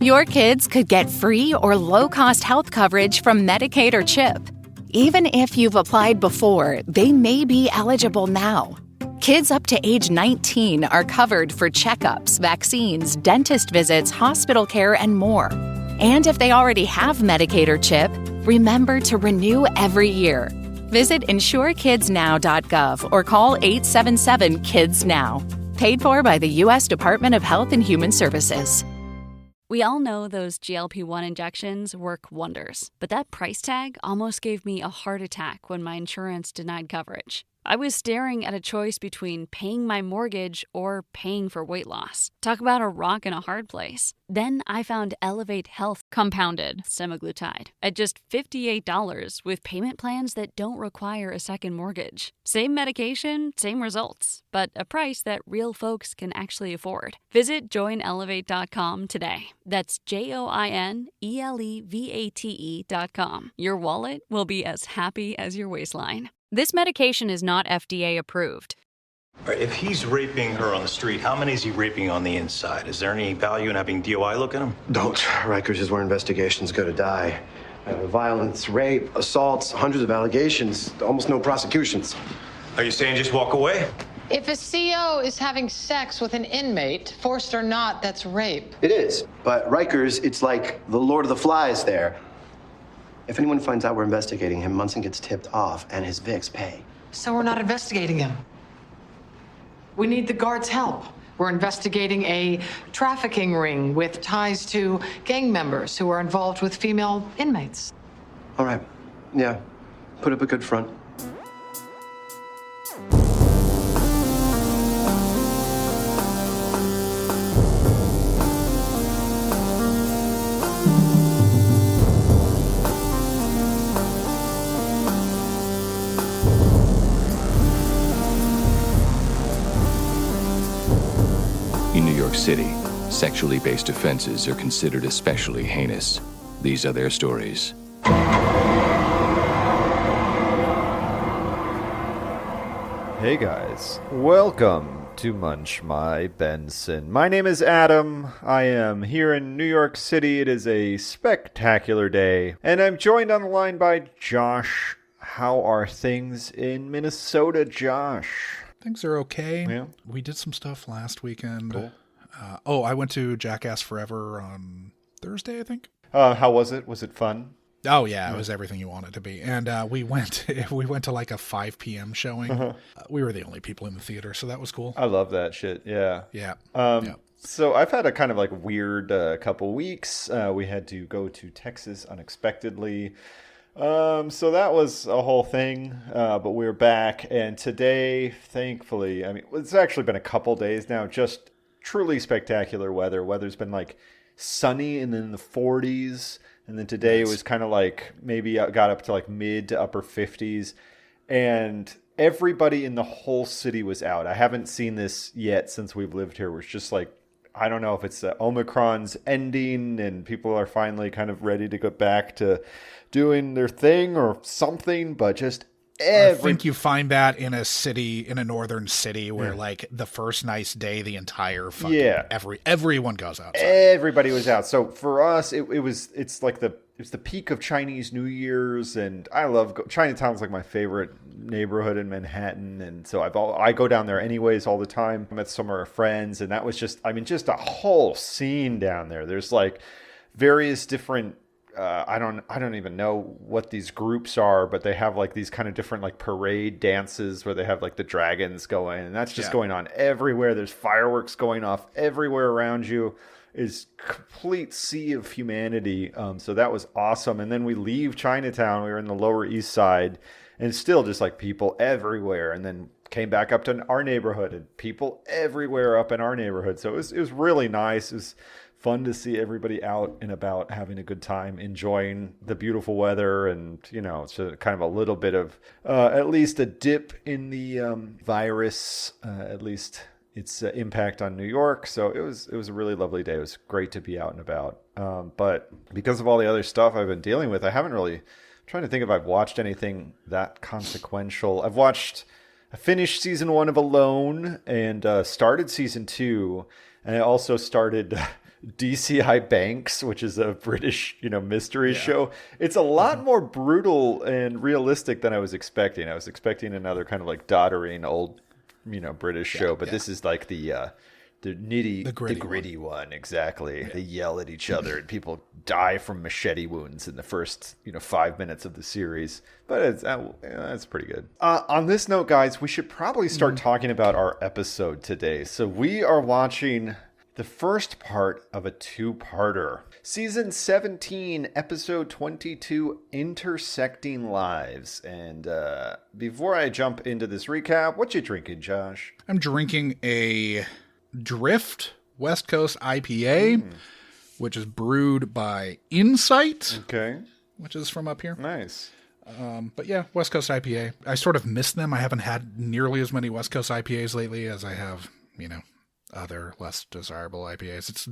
Your kids could get free or low-cost health coverage from Medicaid or CHIP. Even if you've applied before, they may be eligible now. Kids up to age 19 are covered for checkups, vaccines, dentist visits, hospital care, and more. And if they already have Medicaid or CHIP, remember to renew every year. Visit insurekidsnow.gov or call 877-KIDS-NOW. Paid for by the U.S. Department of Health and Human Services. We all know those GLP-1 injections work wonders, but that price tag almost gave me a heart attack when my insurance denied coverage. I was staring at a choice between paying my mortgage or paying for weight loss. Talk about a rock and a hard place. Then I found Elevate Health compounded semaglutide at just $58 with payment plans that don't require a second mortgage. Same medication, same results, but a price that real folks can actually afford. Visit joinelevate.com today. That's JOINELEVATE.com. Your wallet will be as happy as your waistline. This medication is not FDA approved. If he's raping her on the street, how many is he raping on the inside? Is there any value in having DOI look at him? Don't. Rikers is where investigations go to die. Violence, rape, assaults, hundreds of allegations, almost no prosecutions. Are you saying just walk away? If a CO is having sex with an inmate, forced or not, that's rape. It is. But Rikers, it's like the Lord of the Flies there. If anyone finds out we're investigating him, Munson gets tipped off and his Vicks pay. So we're not investigating him. We need the guards' help. We're investigating a trafficking ring with ties to gang members who are involved with female inmates. All right. Yeah. Put up a good front. In New York City, sexually based offenses are considered especially heinous. These are their stories. Hey guys, welcome to Munch My Benson. My name is Adam. I am here in New York City. It is a spectacular day, and I'm joined on the line by Josh. How are things in Minnesota, Josh? Things are okay. Yeah. We did some stuff last weekend. Cool. I went to Jackass Forever on Thursday, I think. How was it? Was it fun? Oh yeah, it was everything you want it to be. And we went to like a 5 p.m. showing. Uh-huh. We were the only people in the theater, so that was cool. I love that shit. Yeah. Yeah. Yeah. So I've had a kind of like weird couple weeks. We had to go to Texas unexpectedly. So that was a whole thing, but we're back, and today, thankfully, I mean, it's actually been a couple days now, just truly spectacular weather. Weather's been like sunny and in the 40s, and then today it was kind of like maybe got up to like mid to upper 50s, and everybody in the whole city was out. I haven't seen this yet since we've lived here. It's just like, I don't know if it's Omicron's ending and people are finally kind of ready to go back to doing their thing or something, but just I think you find that in a city, in a northern city, where like the first nice day, the entire fucking everyone goes outside. Everybody was out. So for us, it's the peak of Chinese New Year's, and I love Chinatown's like my favorite neighborhood in Manhattan, and so I go down there anyways all the time. I met some of our friends, and that was just a whole scene down there. There's like various different. I don't even know what these groups are, but they have like these kind of different like parade dances where they have like the dragons going, and that's just going on everywhere. There's fireworks going off everywhere around you. Is complete sea of humanity. So that was awesome. And then we leave Chinatown. We were in the Lower East Side, and still just like people everywhere. And then came back up to our neighborhood, and people everywhere up in our neighborhood. So it was really nice. It was fun to see everybody out and about having a good time, enjoying the beautiful weather. And, you know, it's kind of a little bit of at least a dip in the virus, at least its impact on New York. So it was a really lovely day. It was great to be out and about. But because of all the other stuff I've been dealing with, I'm trying to think if I've watched anything that consequential. I finished season 1 of Alone and started season 2. And I also started DCI Banks, which is a British, mystery show. It's a lot more brutal and realistic than I was expecting. I was expecting another kind of like doddering old, British show, but this is like the gritty one. Exactly. Yeah. They yell at each other and people die from machete wounds in the first 5 minutes of the series, but it's pretty good. On this note, guys, we should probably start talking about our episode today. So we are watching the first part of a two-parter, season 17, episode 22, Intersecting Lives. And before I jump into this recap, what you drinking, Josh? I'm drinking a Drift West Coast IPA, which is brewed by Insight. Okay. Which is from up here. Nice. But yeah, West Coast IPA. I sort of miss them. I haven't had nearly as many West Coast IPAs lately as I have, other less desirable IPAs.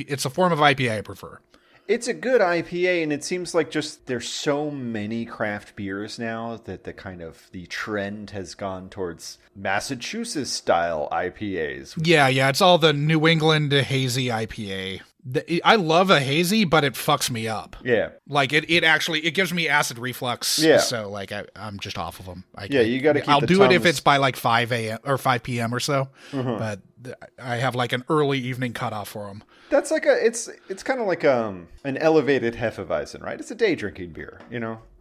It's a form of IPA I prefer. It's a good IPA, and it seems like just there's so many craft beers now that the trend has gone towards Massachusetts style IPAs. Yeah, it's all the New England hazy IPA. I love a hazy, but it fucks me up. Yeah. Like it gives me acid reflux. Yeah. So like I'm just off of them. You got to keep I'll do it if it's by like 5 a.m. or 5 p.m. or so. Mm-hmm. But I have like an early evening cutoff for them. That's like it's kind of like an elevated Hefeweizen, right? It's a day drinking beer,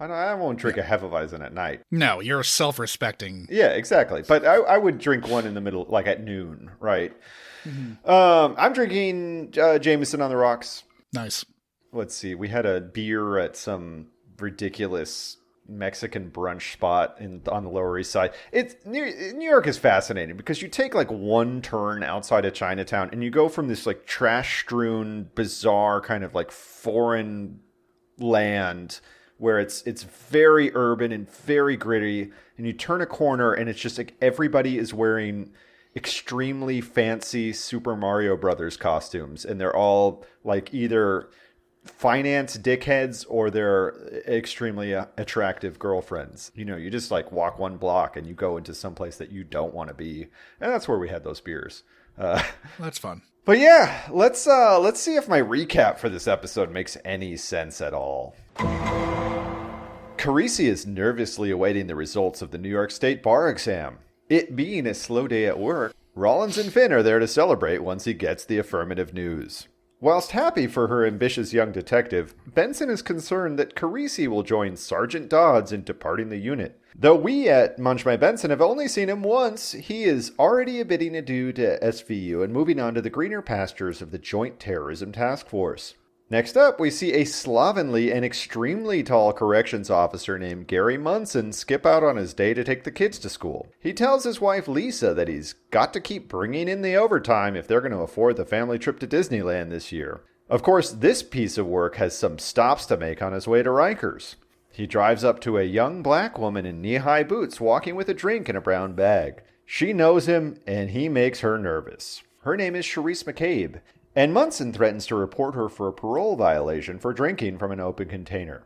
I won't drink a Hefeweizen at night. No, you're self-respecting. Yeah, exactly. But I would drink one in the middle, like at noon, right? Mm-hmm. I'm drinking Jameson on the rocks. Nice. Let's see. We had a beer at some ridiculous Mexican brunch spot on the Lower East Side. New York is fascinating because you take like one turn outside of Chinatown and you go from this like trash-strewn, bizarre kind of like foreign land where it's very urban and very gritty, and you turn a corner and it's just like everybody is wearing extremely fancy Super Mario Brothers costumes, and they're all like either finance dickheads or they're extremely attractive girlfriends. You just like walk one block and you go into some place that you don't want to be, and that's where we had those beers. That's fun. But yeah, let's see if my recap for this episode makes any sense at all. Carisi is nervously awaiting the results of the New York State bar exam. It being a slow day at work, Rollins and Finn are there to celebrate once he gets the affirmative news. Whilst happy for her ambitious young detective, Benson is concerned that Carisi will join Sergeant Dodds in departing the unit. Though we at Munch by Benson have only seen him once, he is already bidding adieu to SVU and moving on to the greener pastures of the Joint Terrorism Task Force. Next up, we see a slovenly and extremely tall corrections officer named Gary Munson skip out on his day to take the kids to school. He tells his wife Lisa that he's got to keep bringing in the overtime if they're going to afford the family trip to Disneyland this year. Of course, this piece of work has some stops to make on his way to Rikers. He drives up to a young black woman in knee-high boots walking with a drink in a brown bag. She knows him, and he makes her nervous. Her name is Charisse McCabe, and Munson threatens to report her for a parole violation for drinking from an open container.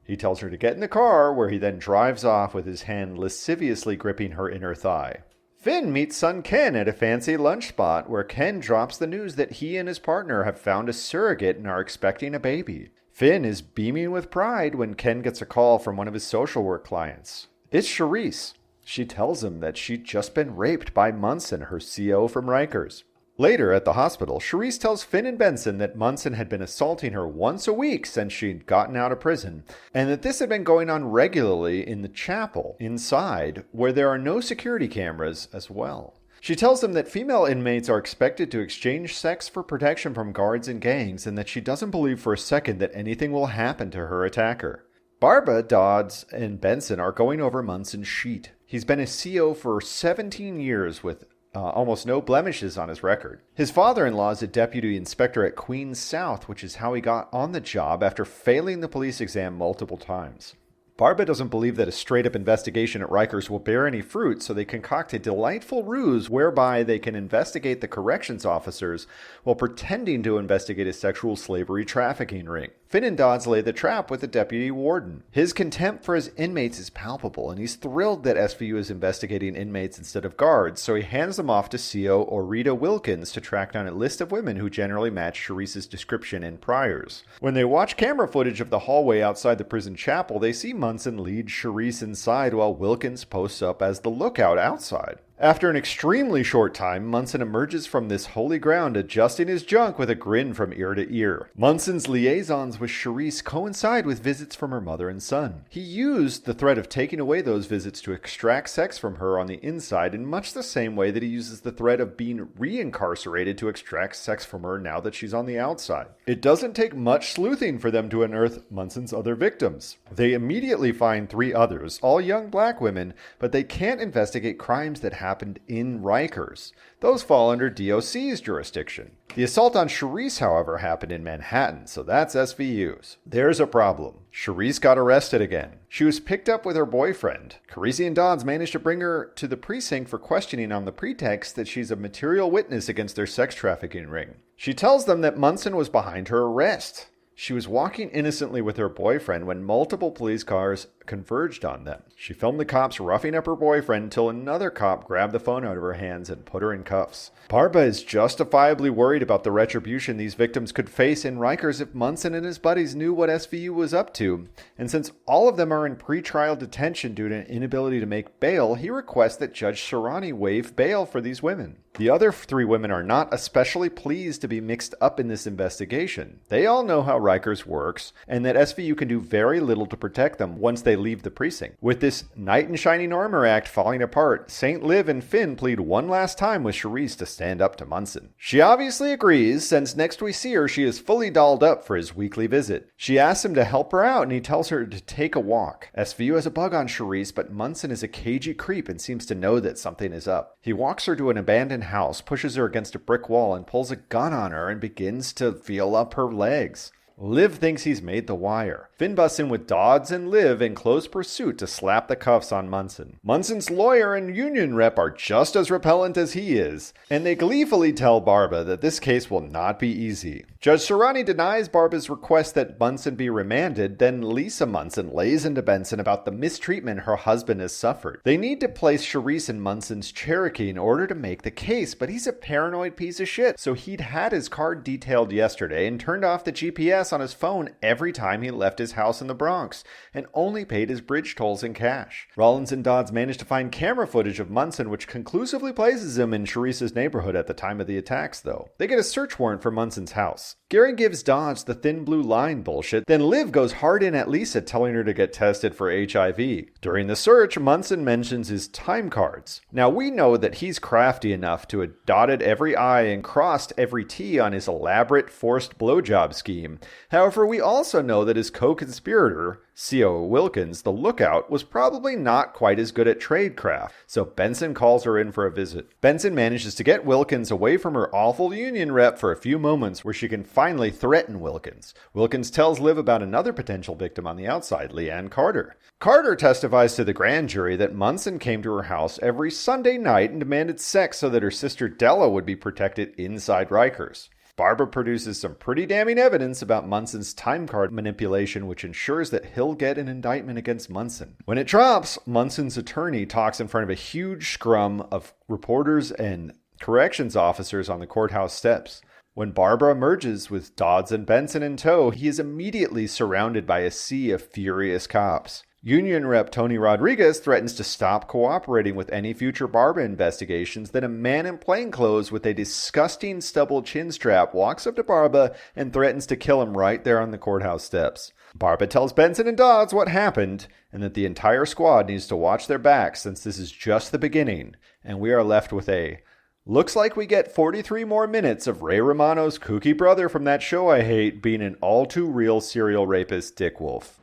He tells her to get in the car, where he then drives off with his hand lasciviously gripping her inner thigh. Finn meets son Ken at a fancy lunch spot, where Ken drops the news that he and his partner have found a surrogate and are expecting a baby. Finn is beaming with pride when Ken gets a call from one of his social work clients. It's Charisse. She tells him that she'd just been raped by Munson, her CO from Rikers. Later at the hospital, Charisse tells Finn and Benson that Munson had been assaulting her once a week since she'd gotten out of prison, and that this had been going on regularly in the chapel inside, where there are no security cameras as well. She tells them that female inmates are expected to exchange sex for protection from guards and gangs, and that she doesn't believe for a second that anything will happen to her attacker. Barba, Dodds, and Benson are going over Munson's sheet. He's been a CO for 17 years with almost no blemishes on his record. His father-in-law is a deputy inspector at Queens South, which is how he got on the job after failing the police exam multiple times. Barba doesn't believe that a straight-up investigation at Rikers will bear any fruit, so they concoct a delightful ruse whereby they can investigate the corrections officers while pretending to investigate a sexual slavery trafficking ring. Finn and Dodds lay the trap with the deputy warden. His contempt for his inmates is palpable, and he's thrilled that SVU is investigating inmates instead of guards, so he hands them off to CO or Rita Wilkins to track down a list of women who generally match Charisse's description and priors. When they watch camera footage of the hallway outside the prison chapel, they see Munson lead Charisse inside while Wilkins posts up as the lookout outside. After an extremely short time, Munson emerges from this holy ground, adjusting his junk with a grin from ear to ear. Munson's liaisons with Charisse coincide with visits from her mother and son. He used the threat of taking away those visits to extract sex from her on the inside in much the same way that he uses the threat of being reincarcerated to extract sex from her now that she's on the outside. It doesn't take much sleuthing for them to unearth Munson's other victims. They immediately find 3 others, all young black women, but they can't investigate crimes that happened in Rikers. Those fall under DOC's jurisdiction. The assault on Charisse, however, happened in Manhattan, so that's SVU's. There's a problem. Charisse got arrested again. She was picked up with her boyfriend. Carisi and Dodds managed to bring her to the precinct for questioning on the pretext that she's a material witness against their sex trafficking ring. She tells them that Munson was behind her arrest. She was walking innocently with her boyfriend when multiple police cars converged on them. She filmed the cops roughing up her boyfriend until another cop grabbed the phone out of her hands and put her in cuffs. Barba is justifiably worried about the retribution these victims could face in Rikers if Munson and his buddies knew what SVU was up to. And since all of them are in pretrial detention due to an inability to make bail, he requests that Judge Serrani waive bail for these women. The other 3 women are not especially pleased to be mixed up in this investigation. They all know how Rikers works, and that SVU can do very little to protect them once they leave the precinct. With this knight in shining armor act falling apart, St. Liv and Finn plead one last time with Charisse to stand up to Munson. She obviously agrees, since next we see her, she is fully dolled up for his weekly visit. She asks him to help her out, and he tells her to take a walk. SVU has a bug on Charisse, but Munson is a cagey creep and seems to know that something is up. He walks her to an abandoned house, pushes her against a brick wall, and pulls a gun on her and begins to feel up her legs. Liv thinks he's made the wire. Finn busts in with Dodds and Liv in close pursuit to slap the cuffs on Munson. Munson's lawyer and union rep are just as repellent as he is, and they gleefully tell Barba that this case will not be easy. Judge Serrani denies Barba's request that Munson be remanded, then Lisa Munson lays into Benson about the mistreatment her husband has suffered. They need to place Charisse in Munson's Cherokee in order to make the case, but he's a paranoid piece of shit, so he'd had his car detailed yesterday and turned off the GPS on his phone every time he left his house in the Bronx, and only paid his bridge tolls in cash. Rollins and Dodds managed to find camera footage of Munson, which conclusively places him in Charisse's neighborhood at the time of the attacks, though. They get a search warrant for Munson's house. Garrett gives Dodds the thin blue line bullshit, then Liv goes hard in at Lisa, telling her to get tested for HIV. During the search, Munson mentions his time cards. Now, we know that he's crafty enough to have dotted every I and crossed every T on his elaborate forced blowjob scheme. However, we also know that his co-conspirator, C.O. Wilkins, the lookout, was probably not quite as good at tradecraft, so Benson calls her in for a visit. Benson manages to get Wilkins away from her awful union rep for a few moments where she can finally threaten Wilkins. Wilkins tells Liv about another potential victim on the outside, Leanne Carter. Carter testifies to the grand jury that Munson came to her house every Sunday night and demanded sex so that her sister Della would be protected inside Rikers. Barba produces some pretty damning evidence about Munson's time card manipulation, which ensures that he'll get an indictment against Munson. When it drops, Munson's attorney talks in front of a huge scrum of reporters and corrections officers on the courthouse steps. When Barba emerges with Dodds and Benson in tow, he is immediately surrounded by a sea of furious cops. Union Rep Tony Rodriguez threatens to stop cooperating with any future Barba investigations. Then a man in plainclothes with a disgusting stubble chin strap walks up to Barba and threatens to kill him right there on the courthouse steps. Barba tells Benson and Dodds what happened and that the entire squad needs to watch their backs since this is just the beginning, and we are left with a looks like we get 43 more minutes of Ray Romano's kooky brother from that show I hate being an all-too-real serial rapist Dick Wolf.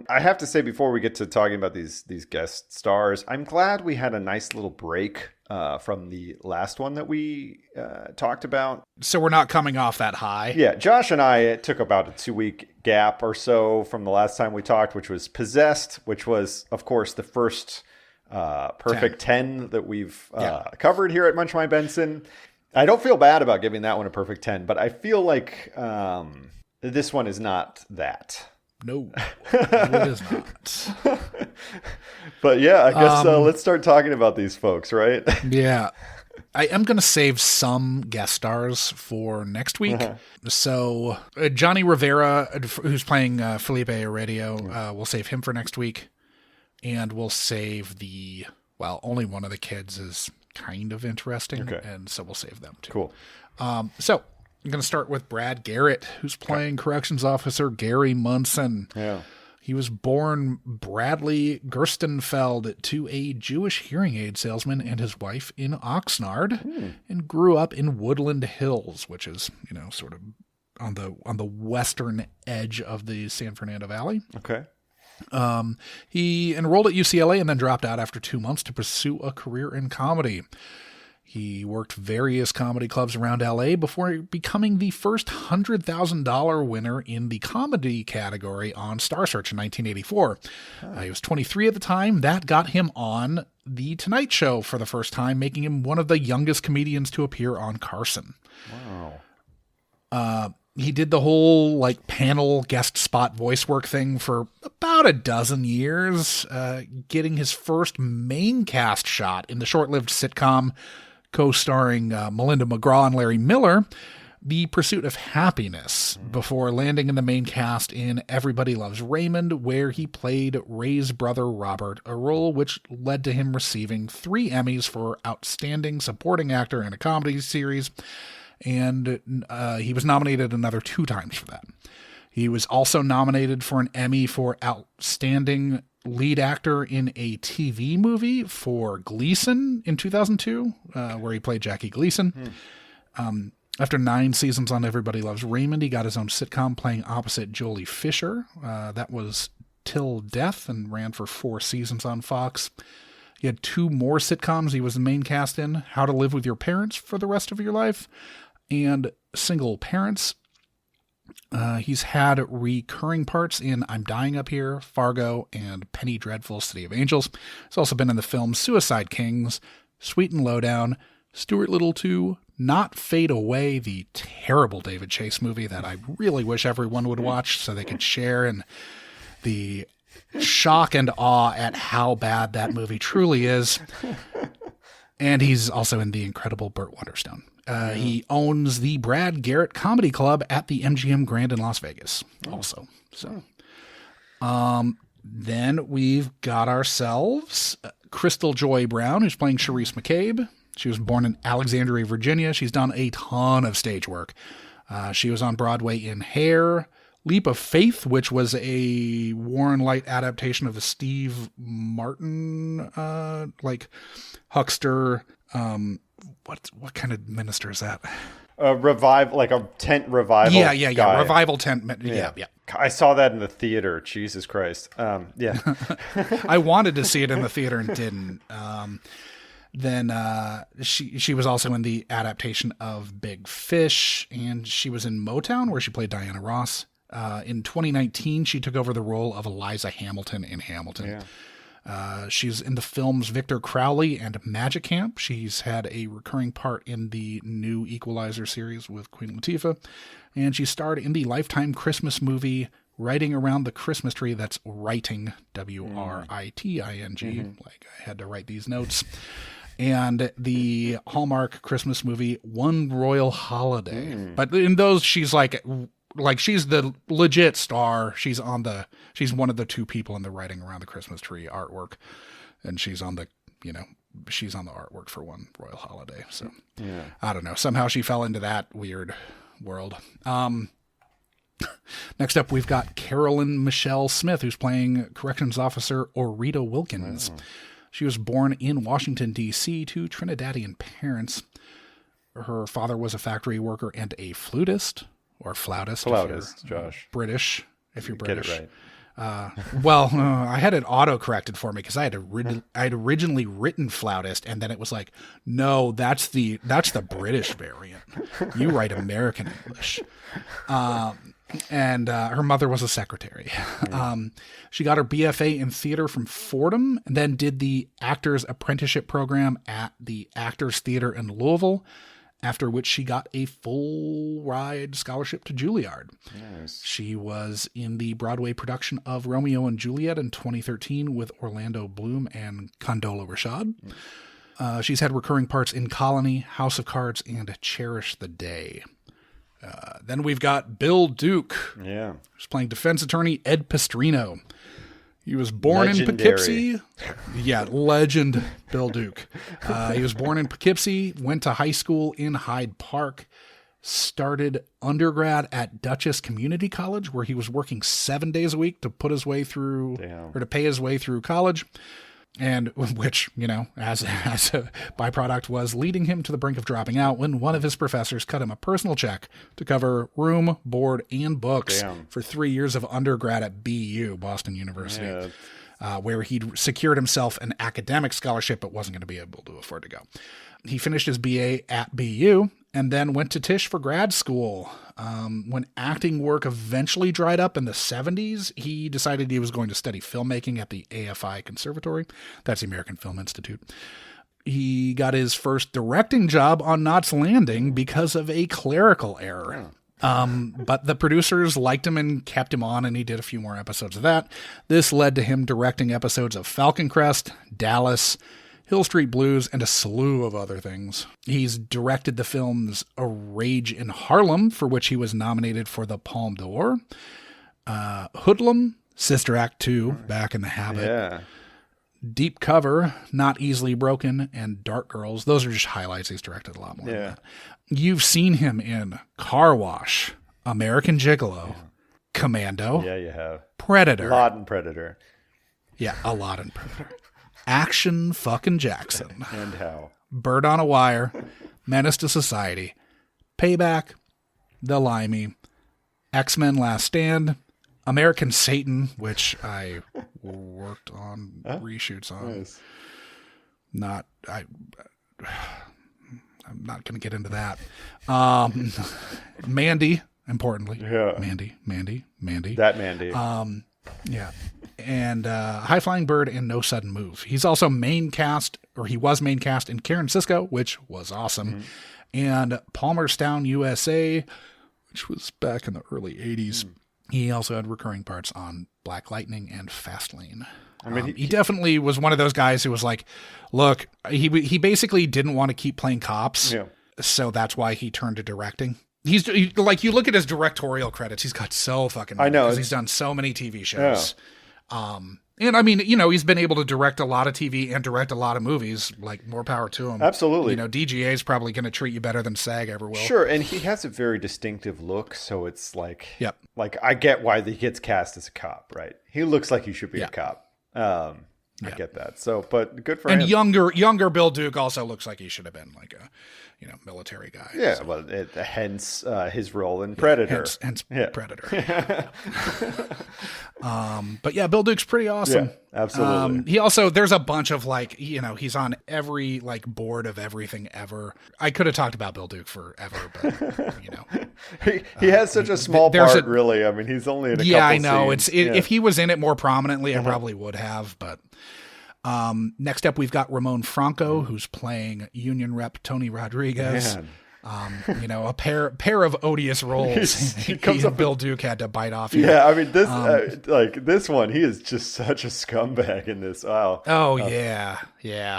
I have to say before we get to talking about these guest stars, I'm glad we had a nice little break from the last one that we talked about. So we're not coming off that high. Yeah, Josh and I took about a 2-week gap or so from the last time we talked, which was Possessed, which was, of course, the first perfect 10 that we've covered here at Munch My Benson. I don't feel bad about giving that one a perfect 10, but I feel like this one is not that. No, it is not. But yeah, I guess let's start talking about these folks, right? Yeah. I am going to save some guest stars for next week. So Johnny Rivera, who's playing Felipe Heredia, we'll save him for next week. And we'll save only one of the kids is kind of interesting. Okay. And so we'll save them too. Cool. So I'm going to start with Brad Garrett, who's playing Corrections Officer Gary Munson. Yeah. He was born Bradley Gerstenfeld to a Jewish hearing aid salesman and his wife in Oxnard, and grew up in Woodland Hills, which is, sort of on the western edge of the San Fernando Valley. Okay. He enrolled at UCLA and then dropped out after 2 months to pursue a career in comedy. He worked various comedy clubs around LA before becoming the first $100,000 winner in the comedy category on Star Search in 1984. He was 23 at the time. That got him on The Tonight Show for the first time, making him one of the youngest comedians to appear on Carson. Wow. He did the whole panel guest spot voice work thing for about a dozen years, getting his first main cast shot in the short-lived sitcom co-starring Melinda McGraw and Larry Miller, The Pursuit of Happiness, before landing in the main cast in Everybody Loves Raymond, where he played Ray's brother Robert, a role which led to him receiving 3 Emmys for Outstanding Supporting Actor in a Comedy Series, and he was nominated another 2 times for that. He was also nominated for an Emmy for Outstanding Lead Actor in a TV Movie for Gleason in 2002, where he played Jackie Gleason. After 9 seasons on Everybody Loves Raymond, he got his own sitcom playing opposite Jolie Fisher. That was Till Death and ran for 4 seasons on Fox. He had 2 more sitcoms he was the main cast in, How to Live with Your Parents for the Rest of Your Life and Single Parents. He's had recurring parts in I'm Dying Up Here, Fargo, and Penny Dreadful, City of Angels. He's also been in the films Suicide Kings, Sweet and Lowdown, Stuart Little 2, Not Fade Away, the terrible David Chase movie that I really wish everyone would watch so they could share in the shock and awe at how bad that movie truly is. And he's also in The Incredible Burt Wonderstone. He owns the Brad Garrett Comedy Club at the MGM Grand in Las Vegas also. So, then we've got ourselves Crystal Joy Brown, who's playing Charisse McCabe. She was born in Alexandria, Virginia. She's done a ton of stage work. She was on Broadway in Hair, Leap of Faith, which was a Warren Light adaptation of the Steve Martin, huckster, what kind of minister is that? A tent revival. Yeah. Revival tent. Yeah. I saw that in the theater. Jesus Christ. Yeah. I wanted to see it in the theater and didn't. Then she was also in the adaptation of Big Fish, and she was in Motown, where she played Diana Ross. In 2019, she took over the role of Eliza Hamilton in Hamilton. Yeah. She's in the films Victor Crowley and Magic Camp. She's had a recurring part in the new Equalizer series with Queen Latifah. And she starred in the Lifetime Christmas movie Writing Around the Christmas Tree. That's Writing, W-R-I-T-I-N-G. Like I had to write these notes. And the Hallmark Christmas movie One Royal Holiday. But in those, she's like she's the legit star. She's one of the 2 people in the Writing Around the Christmas Tree artwork. And she's on the artwork for One Royal Holiday. So I don't know. Somehow she fell into that weird world. Next up, we've got Carolyn Michelle Smith, who's playing Corrections Officer Orita Wilkins. She was born in Washington, D.C. to Trinidadian parents. Her father was a factory worker and a flutist. Or flautist. Flautist, Josh. British, if you're British. Get it I had it auto-corrected for me because I had originally written flautist, and then it was like, no, that's the British variant. You write American English. And her mother was a secretary. She got her BFA in theater from Fordham, and then did the Actors Apprenticeship Program at the Actors Theater in Louisville, after which she got a full-ride scholarship to Juilliard. Nice. She was in the Broadway production of Romeo and Juliet in 2013 with Orlando Bloom and Condola Rashad. She's had recurring parts in Colony, House of Cards, and Cherish the Day. Then we've got Bill Duke. Yeah. Who's playing defense attorney Ed Pastrino. He was born in Poughkeepsie. Yeah, legend Bill Duke. He was born in Poughkeepsie, went to high school in Hyde Park, started undergrad at Dutchess Community College, where he was working 7 days a week to put his way through, or to pay his way through college. And which, as a byproduct, was leading him to the brink of dropping out when one of his professors cut him a personal check to cover room, board, and books for 3 years of undergrad at BU, Boston University, where he'd secured himself an academic scholarship but wasn't going to be able to afford to go. He finished his BA at BU and then went to Tisch for grad school. When acting work eventually dried up in the 70s, he decided he was going to study filmmaking at the AFI Conservatory. That's the American Film Institute. He got his first directing job on Knots Landing because of a clerical error. But the producers liked him and kept him on, and he did a few more episodes of that. This led to him directing episodes of Falcon Crest, Dallas, Hill Street Blues, and a slew of other things. He's directed the films A Rage in Harlem, for which he was nominated for the Palme d'Or, Hoodlum, Sister Act 2, Back in the Habit, Deep Cover, Not Easily Broken, and Dark Girls. Those are just highlights. He's directed a lot more than that. You've seen him in Car Wash, American Gigolo, Commando. Yeah, you have. Predator. A lot in Predator. Yeah, a lot in Predator. Action fucking Jackson. And how? Bird on a Wire, Menace to Society, Payback, The Limey, X-Men Last Stand, American Satan, which I worked on reshoots on. Nice. I'm not going to get into that. Mandy, importantly. Yeah. Mandy. That Mandy. Yeah. And High Flying Bird and No Sudden Move. He's also main cast in Karen Cisco, which was awesome, and Palmerstown, USA, which was back in the early 80s. He also had recurring parts on Black Lightning and Fastlane. I mean, he definitely was one of those guys who was like, look, he basically didn't want to keep playing cops, so that's why he turned to directing. He's like, you look at his directorial credits, he's got so fucking many, because he's done so many TV shows. And I mean, he's been able to direct a lot of TV and direct a lot of movies. Like, more power to him. Absolutely. DGA is probably going to treat you better than SAG ever will. Sure, and he has a very distinctive look, so it's like, like I get why he gets cast as a cop, right? He looks like he should be a cop. I get that. So, but good for him. And younger Bill Duke also looks like he should have been like a, military guy. Yeah, so. Well, hence his role in Predator. Hence Predator. But yeah, Bill Duke's pretty awesome. Yeah, absolutely. He also, there's a bunch of he's on every board of everything ever. I could have talked about Bill Duke forever, but he has such a small part, really. I mean, he's only in a couple I know. scenes. If he was in it more prominently, I probably would have, but. Next up, we've got Ramon Franco, who's playing Union Rep Tony Rodriguez. A pair of odious roles. Bill Duke had to bite off here. Yeah, I mean this one, he is just such a scumbag in this. Wow. Oh yeah.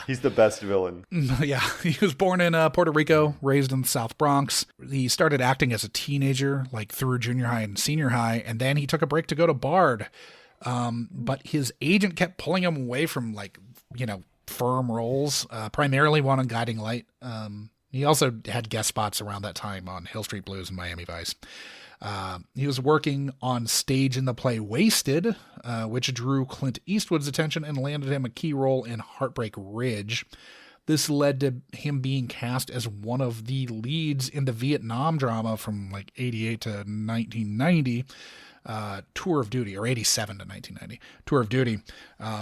He's the best villain. Yeah, he was born in Puerto Rico, raised in the South Bronx. He started acting as a teenager, through junior high and senior high, and then he took a break to go to Bard. But his agent kept pulling him away from firm roles, primarily one on Guiding Light. He also had guest spots around that time on Hill Street Blues and Miami Vice. He was working on stage in the play Wasted, which drew Clint Eastwood's attention and landed him a key role in Heartbreak Ridge. This led to him being cast as one of the leads in the Vietnam drama from 88 to 1990. Tour of Duty, or 87 to 1990, Tour of Duty,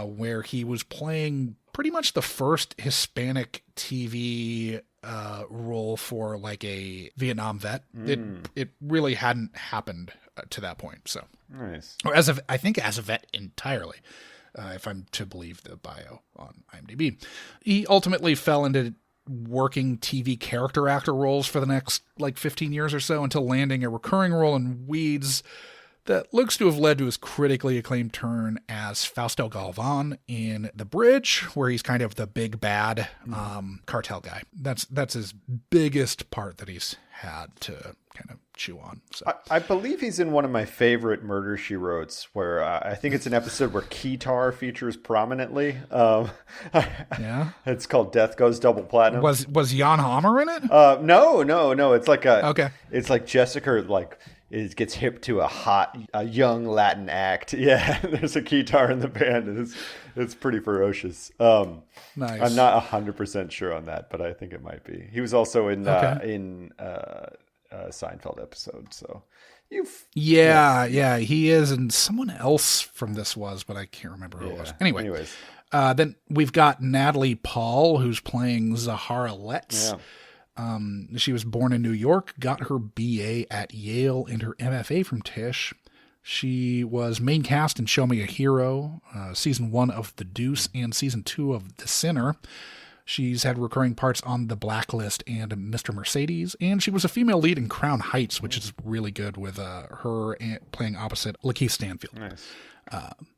where he was playing pretty much the first Hispanic TV role for like a Vietnam vet. It really hadn't happened to that point. So nice. Or I think as a vet entirely, if I'm to believe the bio on IMDb. He ultimately fell into working TV character actor roles for the next like 15 years or so until landing a recurring role in Weeds that looks to have led to his critically acclaimed turn as Fausto Galvan in The Bridge, where he's kind of the big bad cartel guy. That's his biggest part that he's had to kind of chew on. So I believe he's in one of my favorite Murder, She Wrotes, where I think it's an episode where Keytar features prominently. Yeah, it's called Death Goes Double Platinum. Was Jan Hammer in it? No. It's like okay. It's like Jessica gets hip to a young Latin act. Yeah, there's a Keytar in the band, and it's pretty ferocious. Nice. I'm not 100% sure on that, but I think it might be. He was also in Seinfeld episode. So yeah, he is, and someone else from this was, but I can't remember who it was. Anyways, then we've got Natalie Paul, who's playing Zahara Letts. Yeah. She was born in New York, got her BA at Yale and her MFA from Tisch. She was main cast in Show Me a Hero, season 1 of The Deuce and season 2 of The Sinner. She's had recurring parts on The Blacklist and Mr. Mercedes, and she was a female lead in Crown Heights, which is really good with her playing opposite Lakeith Stanfield. Nice.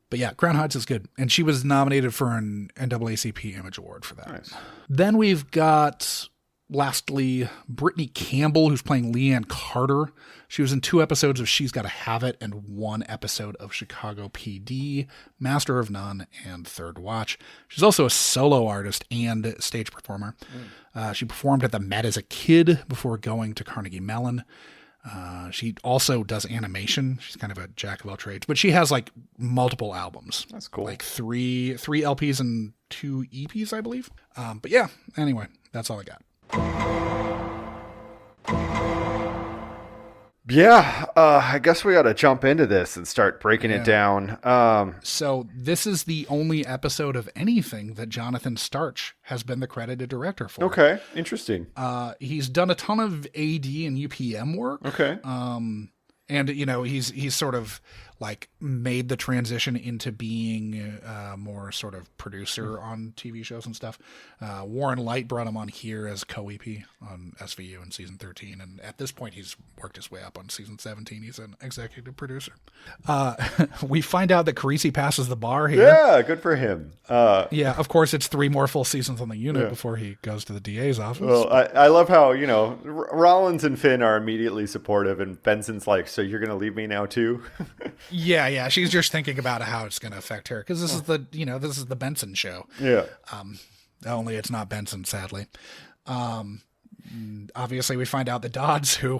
But yeah, Crown Heights is good, and she was nominated for an NAACP Image Award for that. Nice. Then we've got, lastly, Brittany Campbell, who's playing Leanne Carter. She was in 2 episodes of She's Gotta Have It and 1 episode of Chicago PD, Master of None, and Third Watch. She's also a solo artist and stage performer. She performed at the Met as a kid before going to Carnegie Mellon. She also does animation. She's kind of a jack of all trades, but she has like multiple albums. That's cool. Like three LPs and 2 EPs, I believe. But yeah, anyway, that's all I got. Yeah, I guess we got to jump into this and start breaking it down. So this is the only episode of anything that Jonathan Starch has been the credited director for. Okay, interesting. He's done a ton of AD and UPM work. Okay. And, you know, he's sort of like made the transition into being more sort of producer on TV shows and stuff. Warren Light brought him on here as co-EP on SVU in season 13. And at this point, he's worked his way up on season 17. He's an executive producer. We find out that Carisi passes the bar here. Yeah, good for him. Yeah, of course, it's 3 more full seasons on the unit before he goes to the DA's office. Well, I love how, you know, Rollins and Finn are immediately supportive, and Benson's like, so you're going to leave me now too? Yeah. She's just thinking about how it's going to affect her, because this is the Benson show. Yeah. Only it's not Benson, sadly. Obviously, we find out the Dodds, who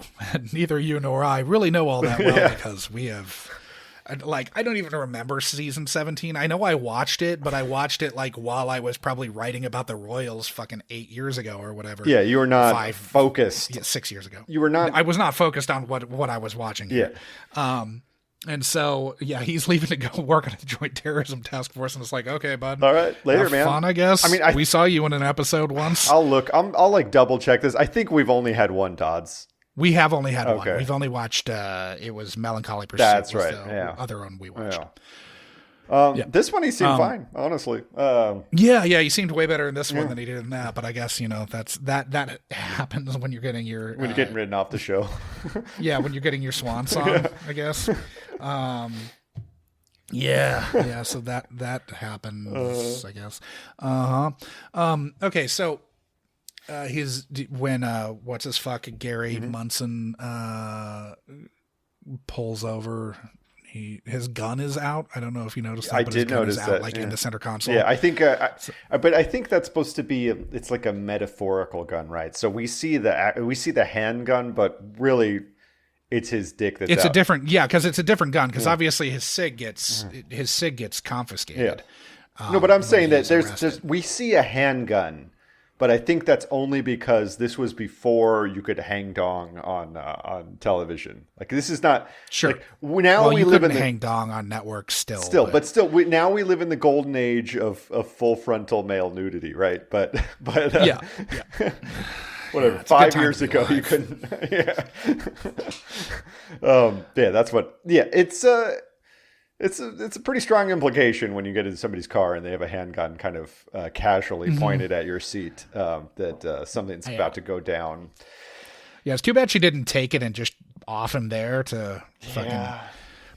neither you nor I really know all that well, because we have, like, I don't even remember season 17. I know I watched it, but I watched it like while I was probably writing about the Royals fucking 8 years ago or whatever. Yeah, you were not focused. Yeah, 6 years ago. You were not. I was not focused on what I was watching. Yeah. And so, yeah, he's leaving to go work on a joint terrorism task force, and it's like, okay, bud. All right, later, have man. Fun, I guess. I mean, we saw you in an episode once. I'll look. I'll like double check this. I think we've only had one Dodds. We have only had one. We've only watched. It was Melancholy Pursuit. That's right. The other one we watched. This one he seemed fine, honestly. Yeah, he seemed way better in this one than he did in that. But I guess, you know, that happens when you're getting your when you're getting written off the show. Yeah, when you're getting your swan song, I guess. Yeah. So that happens, I guess. Okay, so when what's his fuck Gary Munson pulls over. His gun is out. I don't know if you noticed that. I did notice that, like in the center console. Yeah, I think, but I think that's supposed to be. It's like a metaphorical gun, right? So we see the handgun, but really, it's his dick that's. It's out. a different, because it's a different gun. Because obviously his sig gets confiscated. Yeah. No, but I'm saying that we see a handgun, But I think that's only because this was before you could hang dong on television. Like this is not sure. Like, now we you live in hang dong on networks still. Now we live in the golden age of full frontal male nudity, right? But yeah. Whatever. 5 years ago, you couldn't. Yeah. That's what. Yeah, it's a pretty strong implication when you get into somebody's car and they have a handgun kind of casually pointed at your seat that something's about to go down. Yeah, it's too bad she didn't take it and just off him there to fucking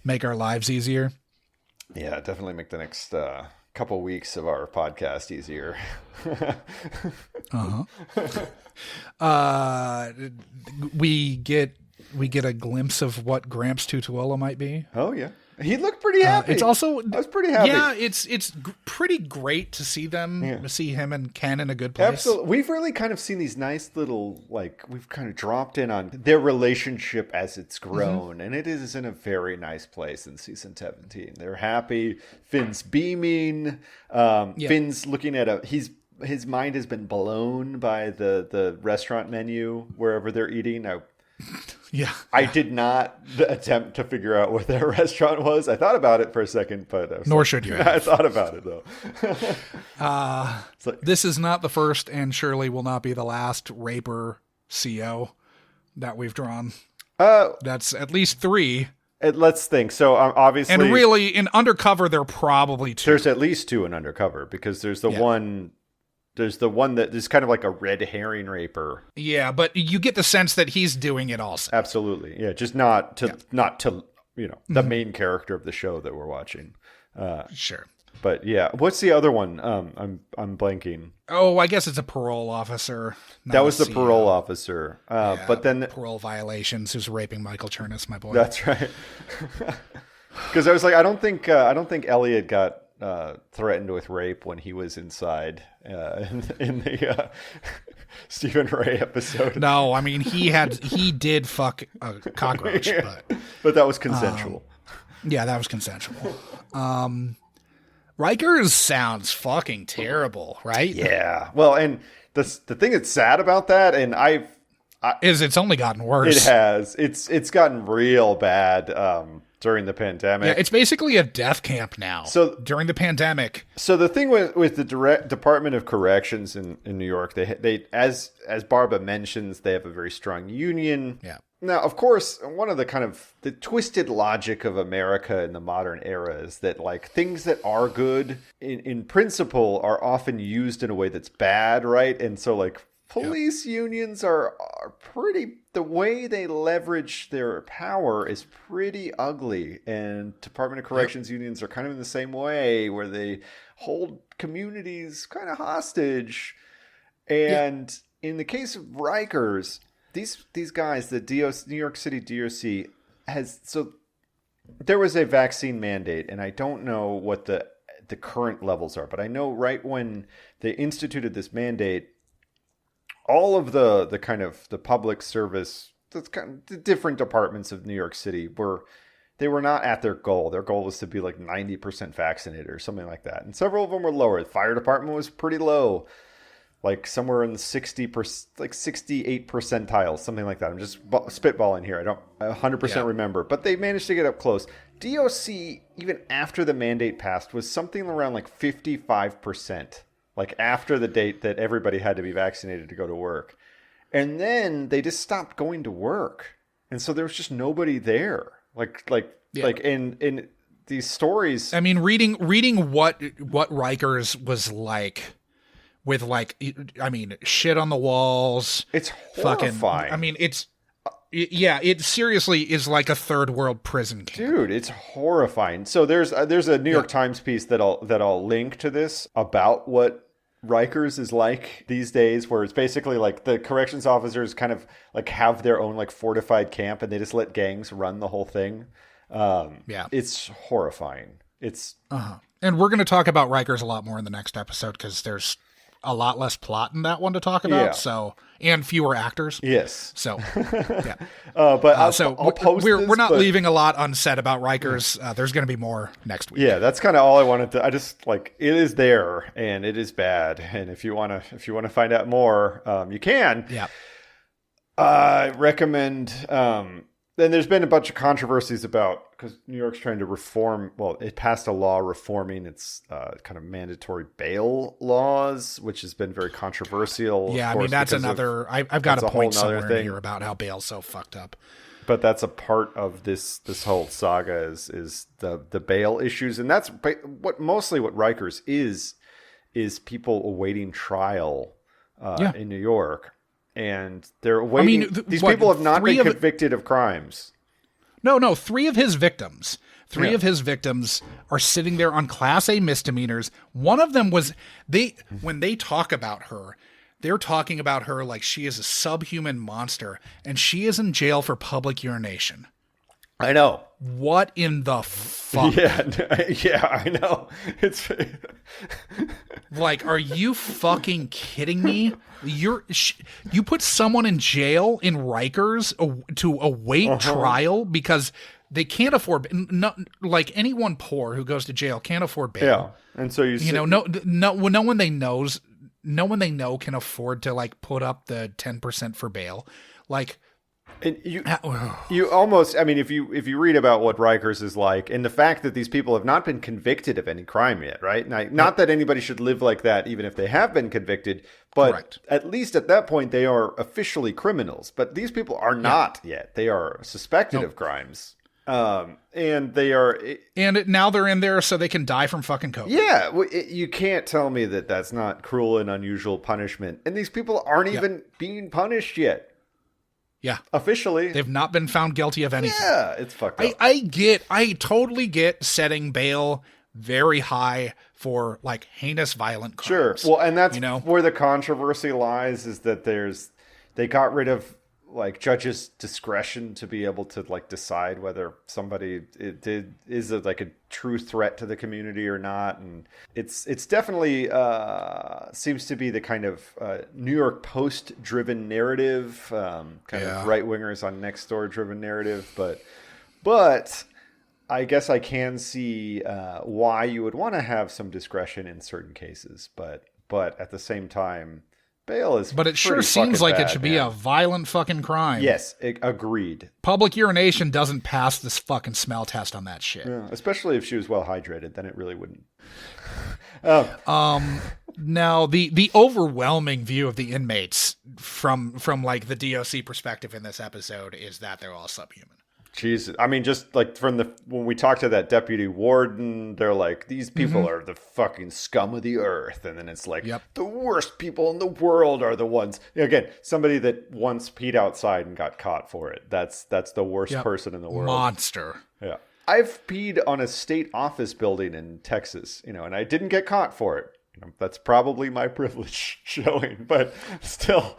make our lives easier. Yeah, definitely make the next couple weeks of our podcast easier. We get a glimpse of what Gramps Tutuola might be. Oh yeah. He looked pretty happy. It's also, I was pretty happy. Yeah, it's pretty great to see see him and Ken in a good place. Absolutely. We've really kind of seen these nice little, like, we've kind of dropped in on their relationship as it's grown, and it is in a very nice place in season 17. They're happy. Finn's beaming. Finn's looking at his mind has been blown by the restaurant menu wherever they're eating. Now, I did not attempt to figure out what their restaurant was. I thought about it for a second, but nor should you. I thought about it though. This is not the first, and surely will not be the last raper CO that we've drawn. That's at least 3. Let's think. So obviously, and really in Undercover, there are probably 2. There's at least 2 in Undercover because there's the one. There's the one that is kind of like a red herring raper. Yeah, but you get the sense that he's doing it also. Absolutely. Yeah, just not to the main character of the show that we're watching. Sure. But yeah, what's the other one? I'm blanking. Oh, I guess it's a parole officer. That was the parole officer. But then parole violations who's raping Michael Chernus, my boy. That's right. Because I was like, I don't think Elliot got threatened with rape when he was inside in the Stephen Ray episode. No, I mean he did fuck a cockroach, but that was consensual. Yeah, that was consensual. Rikers sounds fucking terrible, right? Yeah. Well, and the thing that's sad about that, and it's only gotten worse. It has. It's gotten real bad. During the pandemic. Yeah, it's basically a death camp now. So during the pandemic. So the thing with the Department of Corrections in New York, they as Barba mentions, they have a very strong union. Yeah. Now, of course, one of the kind of the twisted logic of America in the modern era is that like things that are good in principle are often used in a way that's bad, right? And so like police unions are pretty, the way they leverage their power is pretty ugly. And Department of Corrections unions are kind of in the same way, where they hold communities kind of hostage. And in the case of Rikers, these guys, the New York City DOC there was a vaccine mandate, and I don't know what the current levels are, but I know right when they instituted this mandate, all of the kind of the public service, the different departments of New York City were not at their goal. Their goal was to be like 90% vaccinated or something like that. And several of them were lower. The fire department was pretty low, like somewhere in the 60%, like 68 percentile, something like that. I'm just spitballing here. I don't 100% remember, but they managed to get up close. DOC, even after the mandate passed, was something around like 55%. Like after the date that everybody had to be vaccinated to go to work. And then they just stopped going to work. And so there was just nobody there. Like in these stories. I mean, reading what Rikers was like with like, I mean, shit on the walls. It's horrifying. I mean, it seriously is like a third world prison camp. Dude, it's horrifying. So there's a New York Times piece that I'll link to this about what Rikers is like these days, where it's basically like the corrections officers kind of like have their own like fortified camp, and they just let gangs run the whole thing. It's horrifying. It's and we're going to talk about Rikers a lot more in the next episode because there's a lot less plot in that one to talk about. Yeah. So, and fewer actors. Yes. So, yeah. But I'll post this, we're not but- leaving a lot unsaid about Rikers. There's going to be more next week. Yeah, that's kind of all I wanted to. I just like it is there and it is bad. And if you want to find out more, you can. Yeah. I recommend. Then there's been a bunch of controversies about because New York's trying to reform. Well, it passed a law reforming its kind of mandatory bail laws, which has been very controversial. Yeah, of course, that's another. I've got a point somewhere in here about how bail's so fucked up. But that's a part of this whole saga is the bail issues, and that's what Rikers is people awaiting trial in New York. And they're waiting. These people have not been convicted of crimes. No. 3 of his victims. 3 of his victims are sitting there on Class A misdemeanors. One of them was when they talk about her, they're talking about her like she is a subhuman monster, and she is in jail for public urination. I know. What in the fuck? Yeah, I know. It's like, are you fucking kidding me? You put someone in jail in Rikers to await trial because they can't afford. Like anyone poor who goes to jail can't afford bail. Yeah, and so no one they know can afford to like put up the 10% for bail. Like. And you almost, I mean, if you read about what Rikers is like, and the fact that these people have not been convicted of any crime yet, right? Now, not that anybody should live like that, even if they have been convicted, but at least at that point they are officially criminals. But these people are not yet; they are suspected of crimes, and they are. And now they're in there so they can die from fucking COVID. Yeah, you can't tell me that that's not cruel and unusual punishment. And these people aren't even being punished yet. Yeah. Officially. They've not been found guilty of anything. Yeah, it's fucked up. I totally get setting bail very high for like heinous violent crimes. Sure. Well, and that's where the controversy lies is that they got rid of like judges' discretion to be able to like decide whether somebody is a true threat to the community or not, and it's definitely seems to be the kind of New York Post driven narrative, kind of right wingers on Nextdoor driven narrative, but I guess I can see why you would want to have some discretion in certain cases, but at the same time. Bail is but it sure seems like it should be a violent fucking crime. Yes, agreed. Public urination doesn't pass this fucking smell test on that shit. Yeah, especially if she was well hydrated, then it really wouldn't. Now the overwhelming view of the inmates from like the DOC perspective in this episode is that they're all subhuman. Jesus. I mean, just like when we talked to that deputy warden, they're like, these people are the fucking scum of the earth. And then it's like, the worst people in the world are the ones. Again, somebody that once peed outside and got caught for it. That's the worst person in the world. Monster. Yeah. I've peed on a state office building in Texas, and I didn't get caught for it. That's probably my privilege showing, but still.